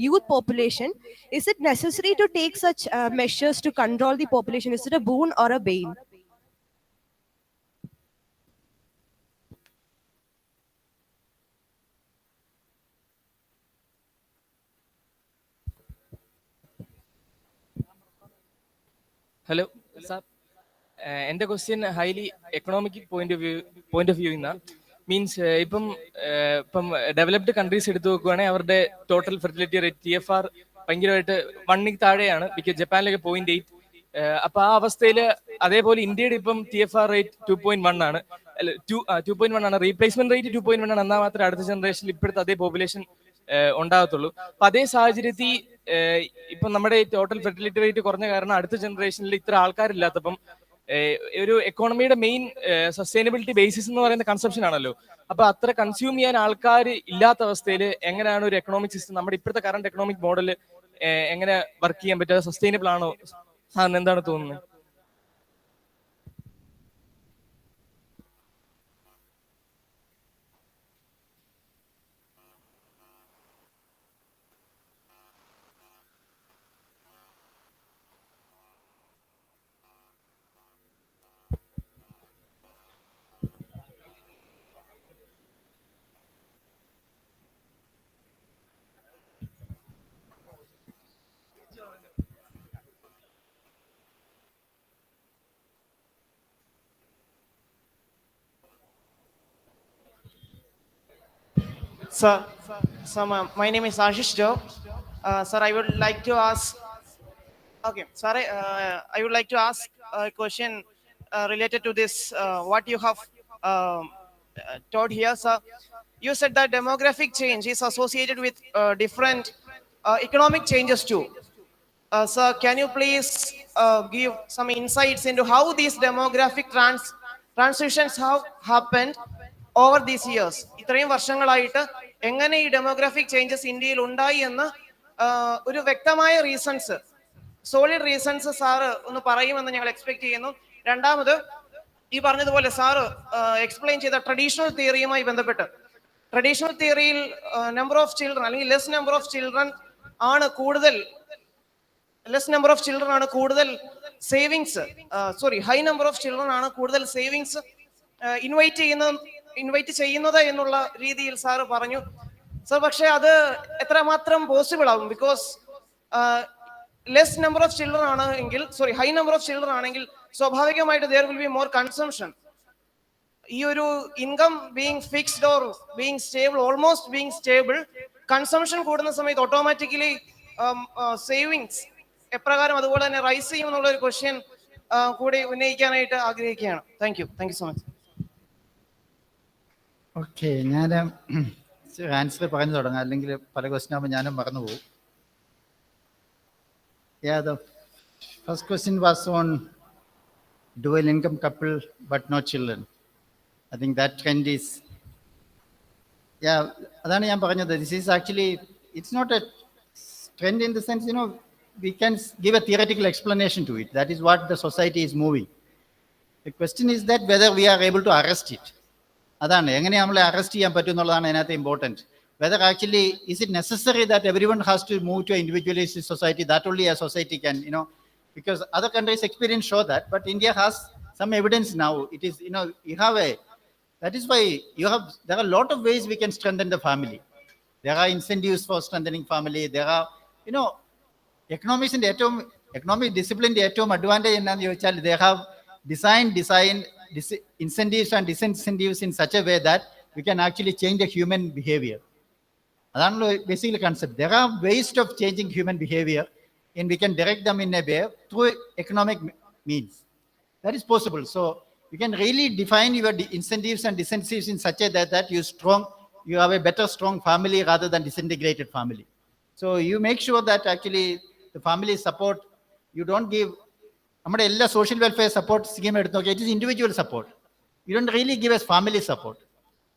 youth population, is it necessary to take such measures to control the population? Is it a boon or a bane? Hello sir, എൻ്റെ question highly economic point of view ഇന്ന means ഇപ്പം developed countries എടുത്തു നോക്കുവാണെങ്കിൽ അവരുടെ total fertility rate TFR ഭയങ്കരമായിട്ട് 1 താഴെയാണ്. Because ജപ്പാനിലൊക്കെ 0.8. അപ്പൊ ആ അവസ്ഥയിൽ അതേപോലെ ഇന്ത്യയുടെ ഇപ്പം TFR റേറ്റ് 2.1 ആണ്. 2.1 ആണ്. റീപ്ലേസ്മെന്റ് റേറ്റ് 2.1 ആണ്. എന്നാൽ മാത്രമേ അടുത്ത ജനറേഷനിൽ ഇപ്പോഴത്തെ അതേ പോപ്പുലേഷൻ ഉണ്ടാകത്തുള്ളൂ. അപ്പൊ അതേ സാഹചര്യത്തിൽ ഇപ്പം നമ്മുടെ ടോട്ടൽ ഫെർട്ടിലിറ്റി റേറ്റ് കുറഞ്ഞ കാരണം അടുത്ത ജനറേഷനിൽ ഇത്ര ആൾക്കാരില്ലാത്തപ്പം ഒരു എക്കോണമിയുടെ മെയിൻ സസ്റ്റൈനബിലിറ്റി ബേസിസ് എന്ന് പറയുന്ന കൺസപ്ഷൻ ആണല്ലോ. അപ്പൊ അത്ര കൺസ്യൂം ചെയ്യാൻ ആൾക്കാർ ഇല്ലാത്ത അവസ്ഥയിൽ എങ്ങനെയാണ് ഒരു എക്കണോമിക് സിസ്റ്റം, നമ്മുടെ ഇപ്പോഴത്തെ കറണ്ട് എക്കണോമിക് മോഡൽ എങ്ങനെ വർക്ക് ചെയ്യാൻ പറ്റുക? സസ്റ്റൈനബിൾ ആണോ സാറിന് എന്താണ് തോന്നുന്നത്? Sir, my name is Ashish Joe. Sir, I would like to ask. Okay, sorry. I would like to ask a question related to this. What you have taught here, sir. You said that demographic change is associated with different economic changes too. Sir, can you please give some insights into how these demographic transitions have happened over these years? ഇത്രയും വർഷങ്ങളായിട്ട് എങ്ങനെ ഈ demographic changes ഇന്ത്യയിൽ ഉണ്ടായി എന്ന് ഒരു വ്യക്തമായ reasons, solid reasons sir ഒന്ന് പറയുമെന്ന് ഞങ്ങൾ എക്സ്പെക്ട് ചെയ്യുന്നു. രണ്ടാമത്, ഈ പറഞ്ഞതുപോലെ സാറ് എക്സ്പ്ലെയിൻ ചെയ്ത ട്രഡീഷണൽ തിയറിയുമായി ബന്ധപ്പെട്ട്, ട്രഡീഷണൽ തിയറിയിൽ നമ്പർ ഓഫ് ചിൽഡ്രൻ അല്ലെങ്കിൽ ലെസ് നമ്പർ ഓഫ് ചിൽഡ്രൻ ആണ് കൂടുതൽ savings, high number of children ആണ് കൂടുതൽ സേവിങ്സ് ഇൻവൈറ്റ് ചെയ്യുന്നത് എന്നുള്ള രീതിയിൽ സാറ് പറഞ്ഞു. സർ, പക്ഷെ അത് എത്രമാത്രം പോസിബിൾ ആകും? Because less number of children high number of children ആണെങ്കിൽ സ്വാഭാവികമായിട്ട് there will be more consumption. ഈ ഒരു income being fixed or being stable, almost being stable, consumption കൂടുന്ന സമയത്ത് ഓട്ടോമാറ്റിക്കലി സേവിങ്സ് എപ്രകാരം അതുപോലെ തന്നെ റൈസ് ചെയ്യും എന്നുള്ള ഒരു ക്വസ്റ്റ്യൻ കൂടി ഉന്നയിക്കാനായിട്ട് ആഗ്രഹിക്കുകയാണ്. Thank you so much. Okay, ഞാൻ ആൻസർ പറഞ്ഞു തുടങ്ങാം, അല്ലെങ്കിൽ പല ക്വസ്റ്റ്യൻ ആകുമ്പോൾ ഞാനും മറന്നു പോകും. The first question was on dual income couple but no children. I think that trend is, അതാണ് ഞാൻ പറഞ്ഞത്. This is actually, it's not a trend in the sense, we can give a theoretical explanation to it. That is what the society is moving. The question is that whether we are able to arrest it. അതാണ് എങ്ങനെ നമ്മളെ arrest ചെയ്യാൻ പറ്റും എന്നുള്ളതാണ് അതിനകത്ത് important. Whether actually is it necessary that everyone has to move to an individualistic society, that only a society can, because other countries' experience show that, but India has some evidence now. It is, you have that is why there are a lot of ways we can strengthen the family. There are incentives for strengthening family. There are, economics in economic discipline ഏറ്റവും advantage എന്താണെന്ന് ചോദിച്ചാൽ they have designed incentives and disincentives in such a way that we can actually change the human behavior. അതാണല്ലോ basically concept. There are ways of changing human behavior, and we can direct them in a way through economic means. That is possible. So you can really define your incentives and disincentives in such a way that you have a better strong family rather than disintegrated family. So you make sure that actually the family support, you don't give നമ്മുടെ എല്ലാ social welfare support scheme എടുത്ത് നോക്കിയാൽ it is individual support. You don't really give S family support.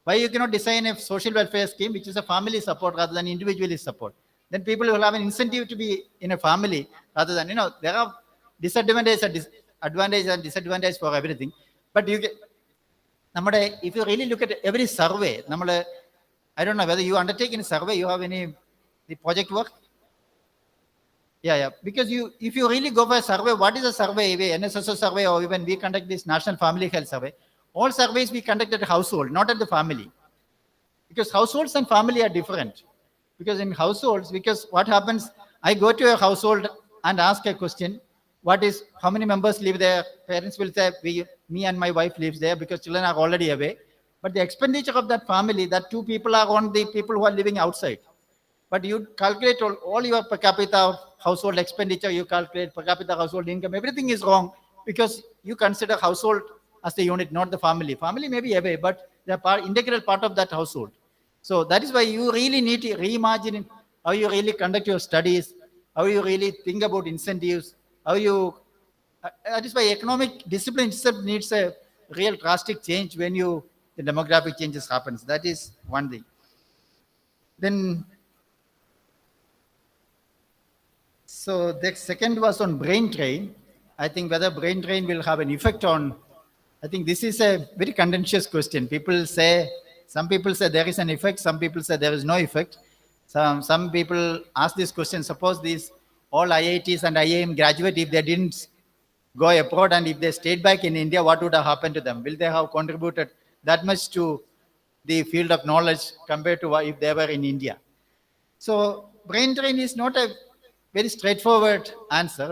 Why you cannot design a social welfare scheme which is a family support rather than individualist support? Then people will have an incentive to be in a family rather than, there are advantages and disadvantages for everything. But if you really look at every survey, I don't know whether you undertake any survey, you have the project work? Yeah. Because if you really go for a survey, what is a survey? NSSO survey, or even we conduct this National Family Health Survey. All surveys we conduct at a household, not at the family. Because households and family are different. Because in households, what happens, I go to a household and ask a question, how many members live there? Parents will say, me and my wife lives there because children are already away. But the expenditure of that family, that two people are on the people who are living outside. But you calculate all your per capita household expenditure, you calculate per capita household income, everything is wrong because you consider household as the unit, not the family. Family may be away, but they are integral part of that household. So that is why you really need to reimagine how you really conduct your studies, how you really think about incentives, that is why economic discipline itself needs a real drastic change when the demographic changes happens. That is one thing. Then, so the second was on brain drain. I think whether brain drain will have an effect on, I think this is a very contentious question. Some people say there is an effect, some people say there is no effect. Some people ask this question, suppose these all IITs and IIM graduate, if they didn't go abroad and if they stayed back in India, what would have happened to them? Will they have contributed that much to the field of knowledge compared to if they were in India? So brain drain is not a very straightforward answer.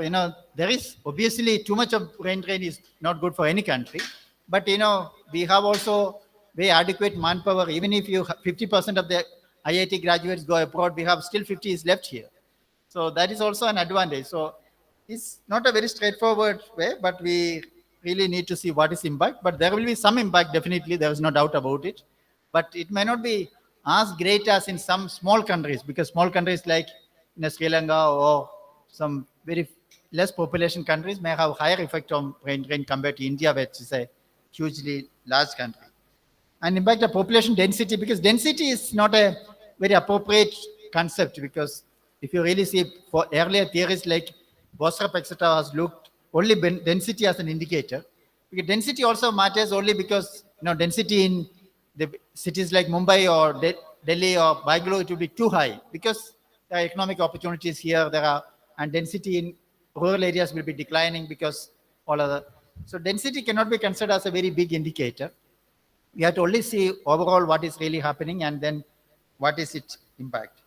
There is obviously too much of brain drain is not good for any country. But we have also very adequate manpower. Even if 50% of the IIT graduates go abroad, we have still 50 is left here. So that is also an advantage. So it's not a very straightforward way, but we really need to see what is impact. But there will be some impact, definitely. There is no doubt about it. But it may not be as great as in some small countries, because small countries like Sri Lanka or some very less population countries may have higher effect on brain drain compared to India, which is a hugely large country. And in fact, the population density, because density is not a very appropriate concept, because if you really see for earlier theories like Bostrop, etc., has looked only density as an indicator. Because density also matters only because density in the cities like Mumbai or Delhi or Bangalore, it will be too high because there are economic opportunities here. And density in rural areas will be declining because all other. So density cannot be considered as a very big indicator. We have to only see overall what is really happening and then what is its impact.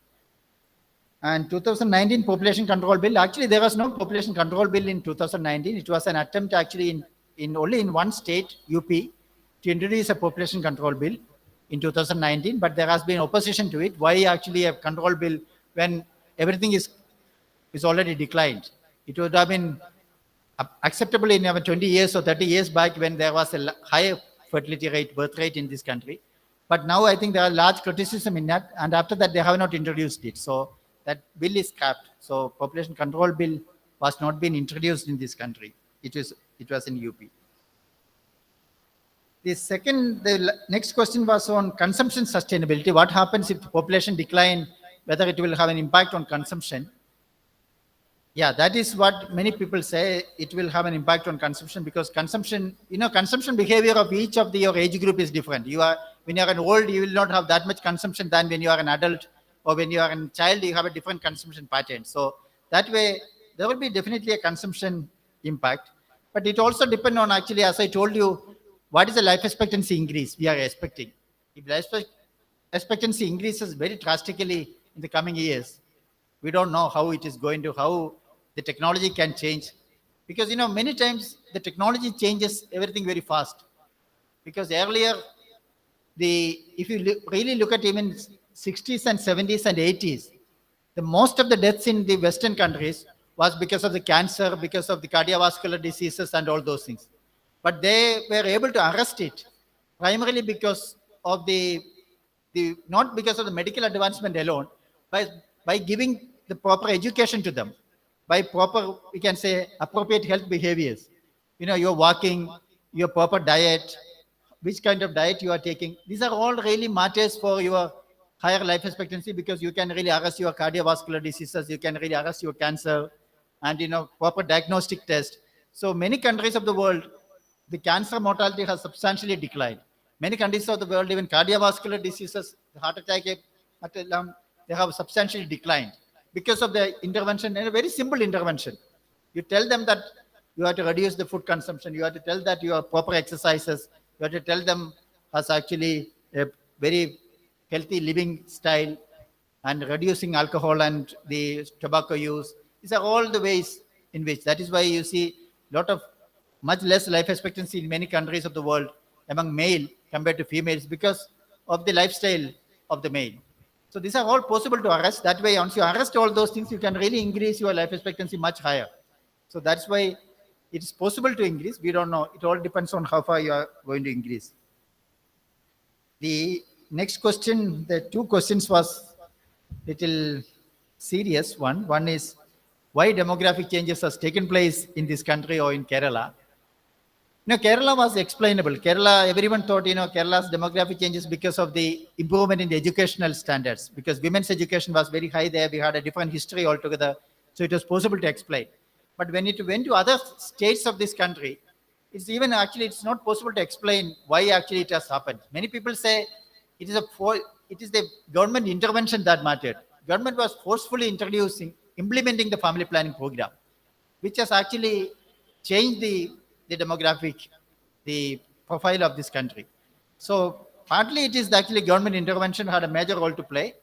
And 2019 population control bill, actually there was no population control bill in 2019. It was an attempt actually in only in one state, UP, to introduce a population control bill in 2019, but there has been opposition to it. Why actually a control bill when everything is already declined? It would have been acceptable in 20 years or 30 years back when there was a higher fertility rate, birth rate in this country. But now I think there are large criticism in that, and after that they have not introduced it. So that bill is scrapped. So population control bill was not been introduced in this country. It was in UP. The next question was on consumption sustainability. What happens if the population decline, whether it will have an impact on consumption? Yeah, that is what many people say. It will have an impact on consumption because consumption behavior of each of your age group is different. When you are an old, you will not have that much consumption than when you are an adult, or when you are a child, you have a different consumption pattern. So that way, there will be definitely a consumption impact. But it also depends on actually, as I told you, what is the life expectancy increase we are expecting. If life expectancy increases very drastically in the coming years, we don't know how it is going to, how the technology can change. Because, many times the technology changes everything very fast. Because earlier, if you really look at even 60s and 70s and 80s, the most of the deaths in the Western countries was because of the cancer, because of the cardiovascular diseases and all those things. But they were able to arrest it primarily because of not because of the medical advancement alone, by giving the proper education to them, by proper, we can say, appropriate health behaviors. Your walking, your proper diet, which kind of diet you are taking. These are all really matters for your higher life expectancy, because you can really arrest your cardiovascular diseases, you can really arrest your cancer, and proper diagnostic test. So many countries of the world, the cancer mortality has substantially declined. Many countries of the world, even cardiovascular diseases, the heart attack, they have substantially declined because of the intervention, and a very simple intervention. You tell them that you have to reduce the food consumption, you have to tell that you have proper exercises, you have to tell them as actually a very healthy living style, and reducing alcohol and the tobacco use. These are all the ways in which, that is why you see much less life expectancy in many countries of the world among male compared to females, because of the lifestyle of the male. So these are all possible to arrest. That way, once you arrest all those things, you can really increase your life expectancy much higher. So that's why it is possible to increase. We don't know. It all depends on how far you are going to increase. The next question, the two questions was little serious one. One is why demographic changes has taken place in this country or in Kerala. Kerala was explainable. Kerala, everyone thought, Kerala's demographic changes because of the improvement in the educational standards, because women's education was very high there. We had a different history altogether. So it was possible to explain. But when it went to other states of this country, it's not possible to explain why actually it has happened. Many people say it is the government intervention that mattered. Government was forcefully implementing the family planning program, which has actually changed the demographic, the profile of this country. So partly it is actually government intervention had a major role to play.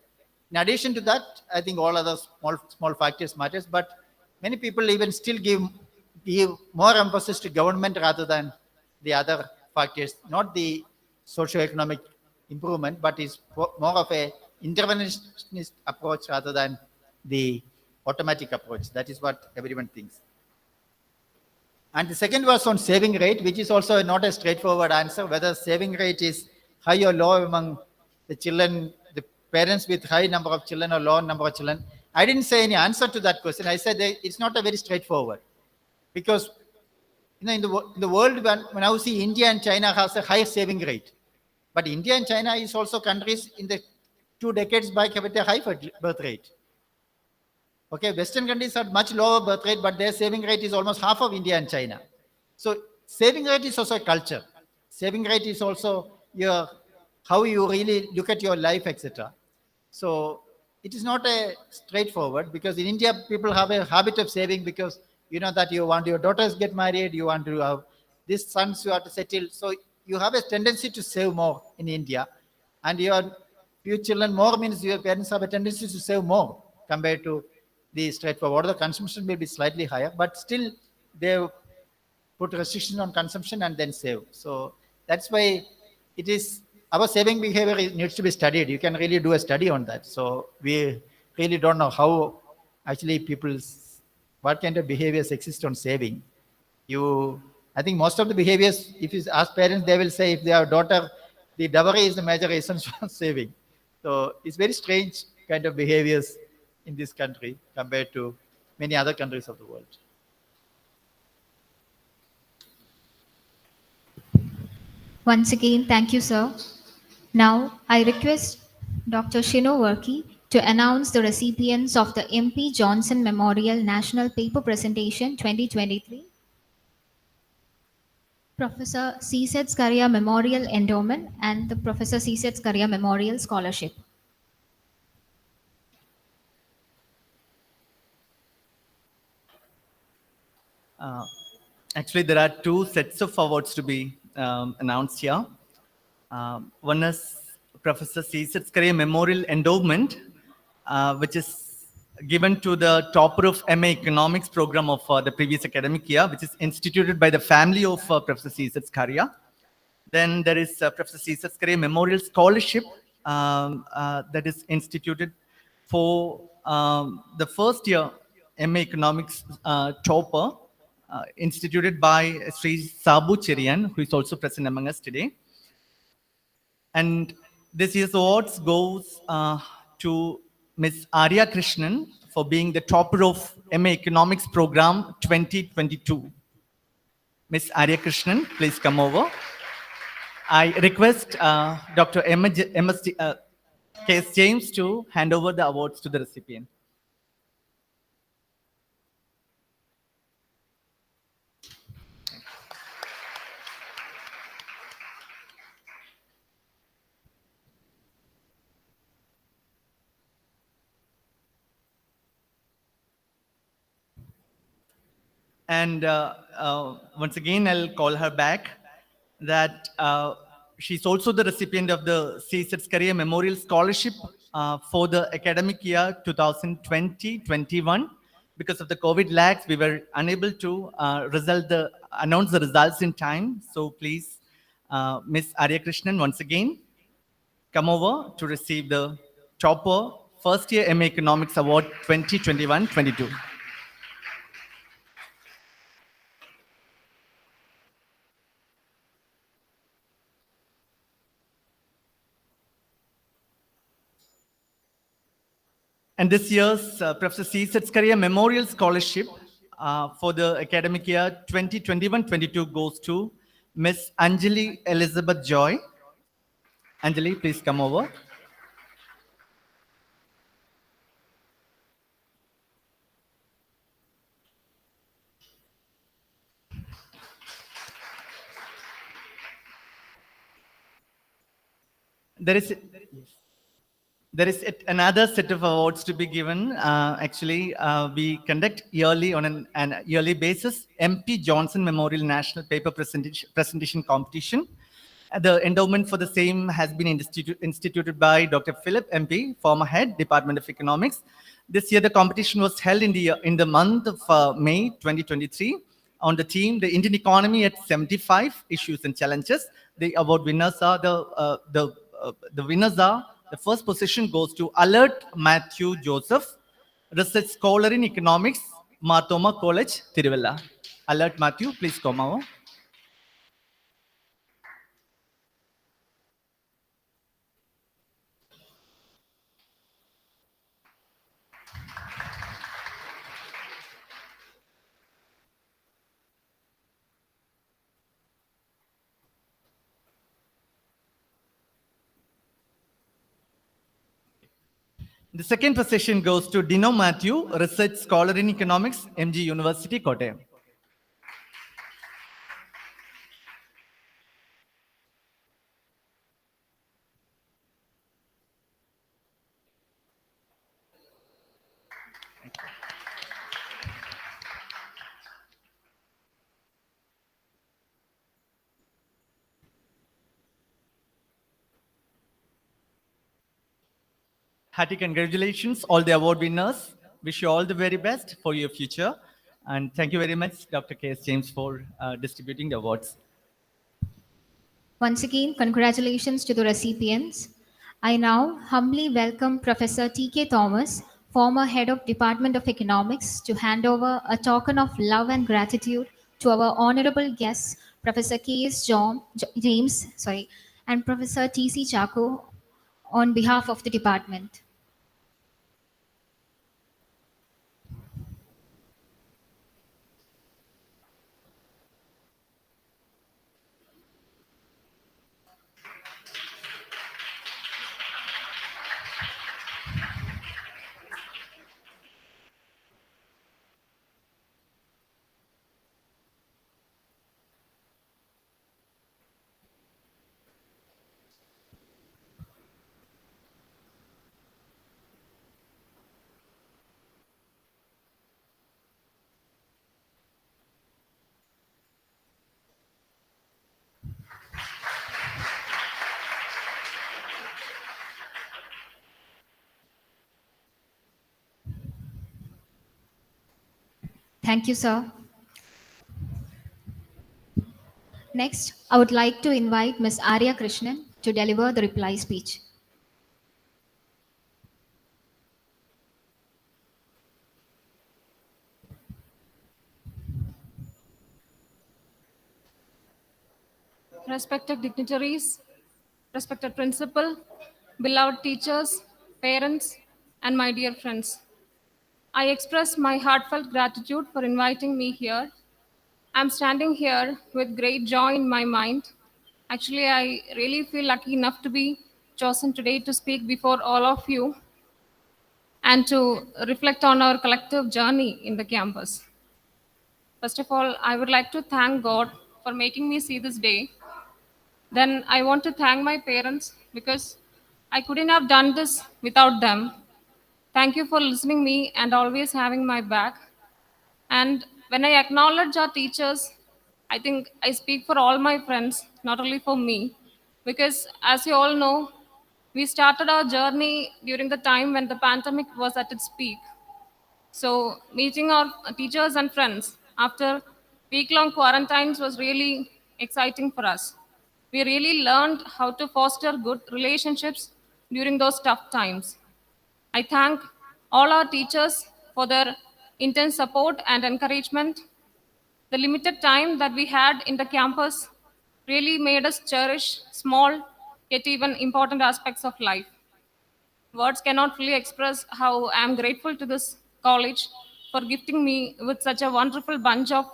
In addition to that, I think all other small factors matters, but many people even still give more emphasis to government rather than the other factors, not the socio-economic improvement, but is more of a interventionist approach rather than the automatic approach. That is what everyone thinks. And the second was on saving rate, which is also not a straightforward answer, whether saving rate is high or low among the children, the parents with high number of children or low number of children. I didn't say any answer to that question. I said it's not a very straightforward, because in the world, when I see India and China has a high saving rate, but India and China is also countries in the 2 decades back with a high birth rate. Okay, Western countries had much lower birth rate, but their saving rate is almost half of India and China. So saving rate is also a culture. Saving rate is also how you really look at your life, etc. So it is not a straightforward, because in India, people have a habit of saving because that you want your daughters get married, you want to have these sons you have to settle. So you have a tendency to save more in India, and your few children more means your parents have a tendency to save more. compared to the straightforward. The consumption may be slightly higher, but still they put restrictions on consumption and then save. So that's why it is our saving behavior needs to be studied. You can really do a study on that. So we really don't know how actually people's what kind of behaviors exist on saving. I think most of the behaviors, if you ask parents, they will say if they have a daughter, the dowry is the major reason for saving. So it's very strange kind of behaviors in this country compared to many other countries of the world. Once again, thank you, sir. Now, I request Dr. Shino Worky to announce the recipients of the MP Johnson Memorial National Paper Presentation 2023. Professor C. SCARIA Memorial Endowment and the Professor C. SCARIA Memorial Scholarship. Actually, there are two sets of awards to be announced here. One is Professor C. SCARIA Memorial Endowment, which is given to the topper of MA Economics program of the previous academic year, which is instituted by the family of Professor C. SCARIA. Then there is Professor C. SCARIA Memorial Scholarship that is instituted for the first year MA Economics topper, instituted by Sri Sabu Cherian, who is also present among us today. And this year's awards goes to Ms. Arya Krishnan for being the topper of MA Economics program 2022. Ms. Arya Krishnan, please come over. I request Dr. K S James to hand over the awards to the recipient. And once again, I'll call her back that she's also the recipient of the C. SCARIA Memorial Scholarship for the academic year 2020-21. Because of the COVID lags, we were unable to announce the results in time. So please, Ms. Arya Krishnan, once again, come over to receive the topper first year MA Economics Award 2021-22. And this year's Professor C. SCARIA Memorial Scholarship for the academic year 2021-22 goes to Miss Anjali Elizabeth Joy. Anjali, please come over. There is another set of awards to be given. Actually, we conduct yearly on an yearly basis MP Johnson Memorial National Paper Presentation Competition. The endowment for the same has been instituted by Dr. Philip MP, former head, Department of Economics. This year, the competition was held in the month of May 2023 on the theme, the Indian economy at 75 issues and challenges. The award winners are the first position goes to Alert Matthew Joseph, research scholar in economics, Marthoma College, Tiruvalla. Alert Matthew, please come over. The second position goes to Dino Matthew, research scholar in economics, MG University, Kottayam. Hearty congratulations, all the award winners. Wish you all the very best for your future. And thank you very much, Dr. K S James, for distributing the awards. Once again, congratulations to the recipients. I now humbly welcome Professor T.K. Thomas, former head of Department of Economics, to hand over a token of love and gratitude to our honorable guests, Professor K S James, and Professor T.C. Chaco, on behalf of the department. Thank you, sir. Next, I would like to invite Ms. Arya Krishnan to deliver the reply speech. Respected dignitaries, respected principal, beloved teachers, parents, and my dear friends. I express my heartfelt gratitude for inviting me here. I'm standing here with great joy in my mind. Actually, I really feel lucky enough to be chosen today to speak before all of you and to reflect on our collective journey in the campus. First of all, I would like to thank God for making me see this day. Then I want to thank my parents because I couldn't have done this without them. Thank you for listening me and always having my back. And when I acknowledge our teachers, I think I speak for all my friends, not only for me, because as you all know, we started our journey during the time when the pandemic was at its peak. So meeting our teachers and friends after week-long quarantines was really exciting for us. We really learned how to foster good relationships during those tough times. I thank all our teachers for their intense support and encouragement. The limited time that we had in the campus really made us cherish small yet even important aspects of life. Words cannot fully express how I am grateful to this college for gifting me with such a wonderful bunch of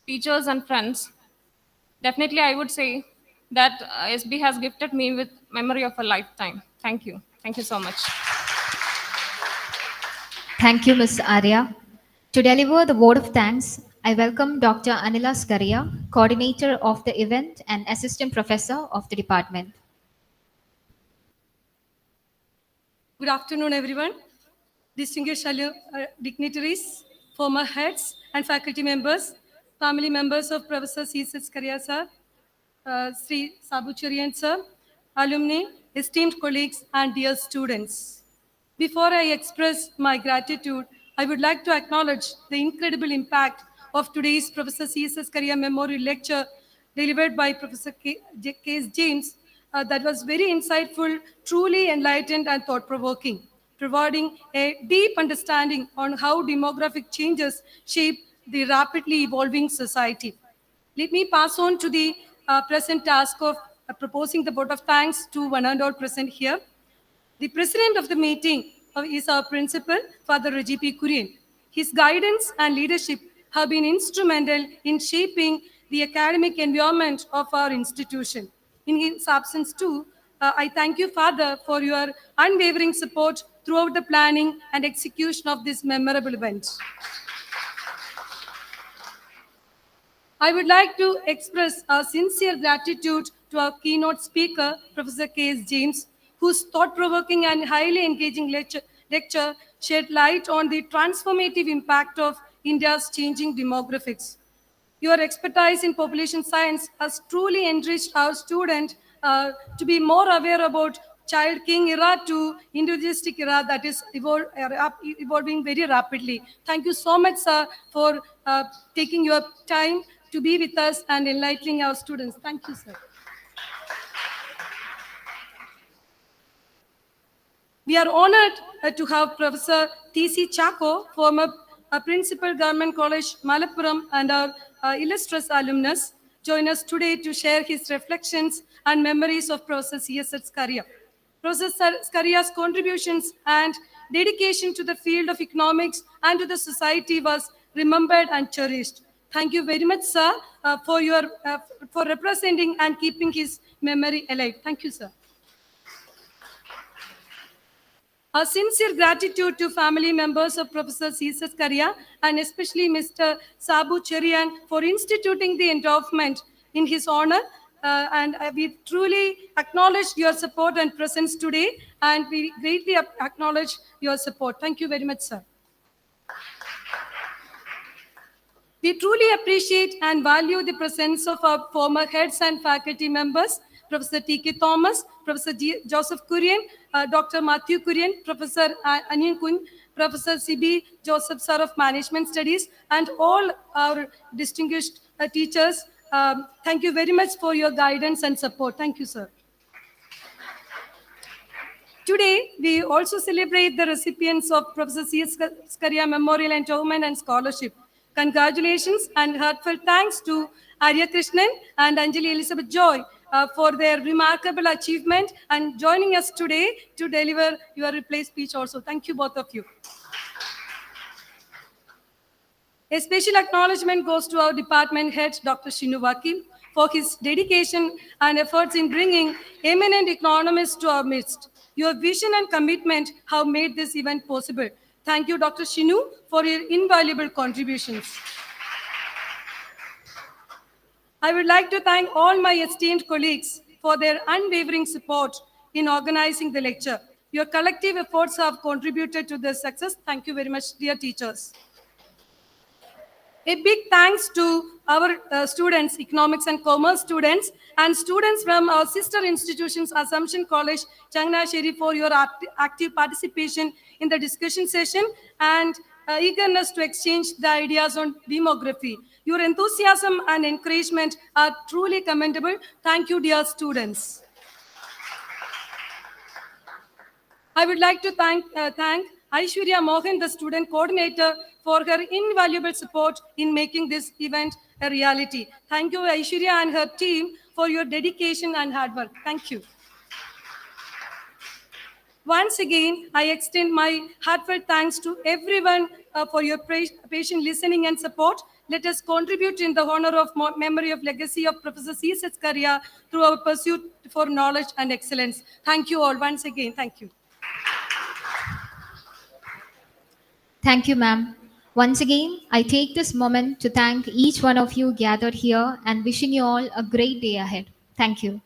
teachers and friends. Definitely, I would say that SB has gifted me with memory of a lifetime. Thank you. Thank you so much. Thank you, Ms. Arya. To deliver the vote of thanks, I welcome Dr. Anila SCARIA, coordinator of the event and assistant professor of the department. Good afternoon, everyone. Distinguished dignitaries, former heads and faculty members, family members of Professor C. SCARIA sir, Sri Sabucharian sir, alumni, esteemed colleagues, and dear students. Before I express my gratitude, I would like to acknowledge the incredible impact of today's Professor C. SCARIA Memorial Lecture delivered by Professor K S James that was very insightful, truly enlightened and thought-provoking, providing a deep understanding on how demographic changes shape the rapidly evolving society. Let me pass on to the present task of proposing the vote of thanks to one and all present here. The president of the meeting is our principal, Father G.P. Kurian. His guidance and leadership have been instrumental in shaping the academic environment of our institution. In his absence too, I thank you, Father, for your unwavering support throughout the planning and execution of this memorable event. I would like to express our sincere gratitude to our keynote speaker, Professor K S James, whose thought-provoking and highly engaging lecture shed light on the transformative impact of India's changing demographics. Your expertise in population science has truly enriched our students to be more aware about child king era to individualistic era that is evolving very rapidly. Thank you so much, sir, for taking your time to be with us and enlightening our students. Thank you, sir. We are honored to have Professor T.C. Chako, former Principal Government College, Malappuram, and our illustrious alumnus, join us today to share his reflections and memories of Professor C.S. SCARIA. Professor SCARIA's contributions and dedication to the field of economics and to the society was remembered and cherished. Thank you very much, sir, for representing and keeping his memory alive. Thank you, sir. Our sincere gratitude to family members of Professor C.S. SCARIA and especially Mr. Sabu Cherian for instituting the endowment in his honor. And we truly acknowledge your support and presence today, and we greatly acknowledge your support. Thank you very much, sir. We truly appreciate and value the presence of our former heads and faculty members, Professor T.K. Thomas, Professor Joseph Kurian, Dr. Matthew Kurian, Professor Anian Kun, Professor C.B. Joseph, Sir of Management Studies, and all our distinguished teachers. Thank you very much for your guidance and support. Thank you, sir. Today, we also celebrate the recipients of Professor C.S. SCARIA Memorial Endowment and Scholarship. Congratulations and heartfelt thanks to Arya Krishnan and Anjali Elizabeth Joy for their remarkable achievement and joining us today to deliver your reply speech also. Thank you, both of you. A special acknowledgement goes to our department head, Dr. Shinu Vakil, for his dedication and efforts in bringing eminent economists to our midst. Your vision and commitment have made this event possible. Thank you, Dr. Shinu, for your invaluable contributions. I would like to thank all my esteemed colleagues for their unwavering support in organizing the lecture. Your collective efforts have contributed to this success. Thank you very much, dear teachers. A big thanks to our students, economics and commerce students, and students from our sister institutions, Assumption College, Changnasheri, for your active participation in the discussion session and eagerness to exchange the ideas on demography. Your enthusiasm and encouragement are truly commendable. Thank you, dear students. I would like to thank Aishwarya Mohan, the student coordinator, for her invaluable support in making this event a reality. Thank you, Aishwarya and her team, for your dedication and hard work. Thank you. Once again, I extend my heartfelt thanks to everyone for your patient listening and support. Let us contribute in the honor of memory of legacy of Professor C.S. SCARIA through our pursuit for knowledge and excellence. Thank you all once again. Thank you. Thank you, ma'am. Once again, I take this moment to thank each one of you gathered here and wishing you all a great day ahead. Thank you.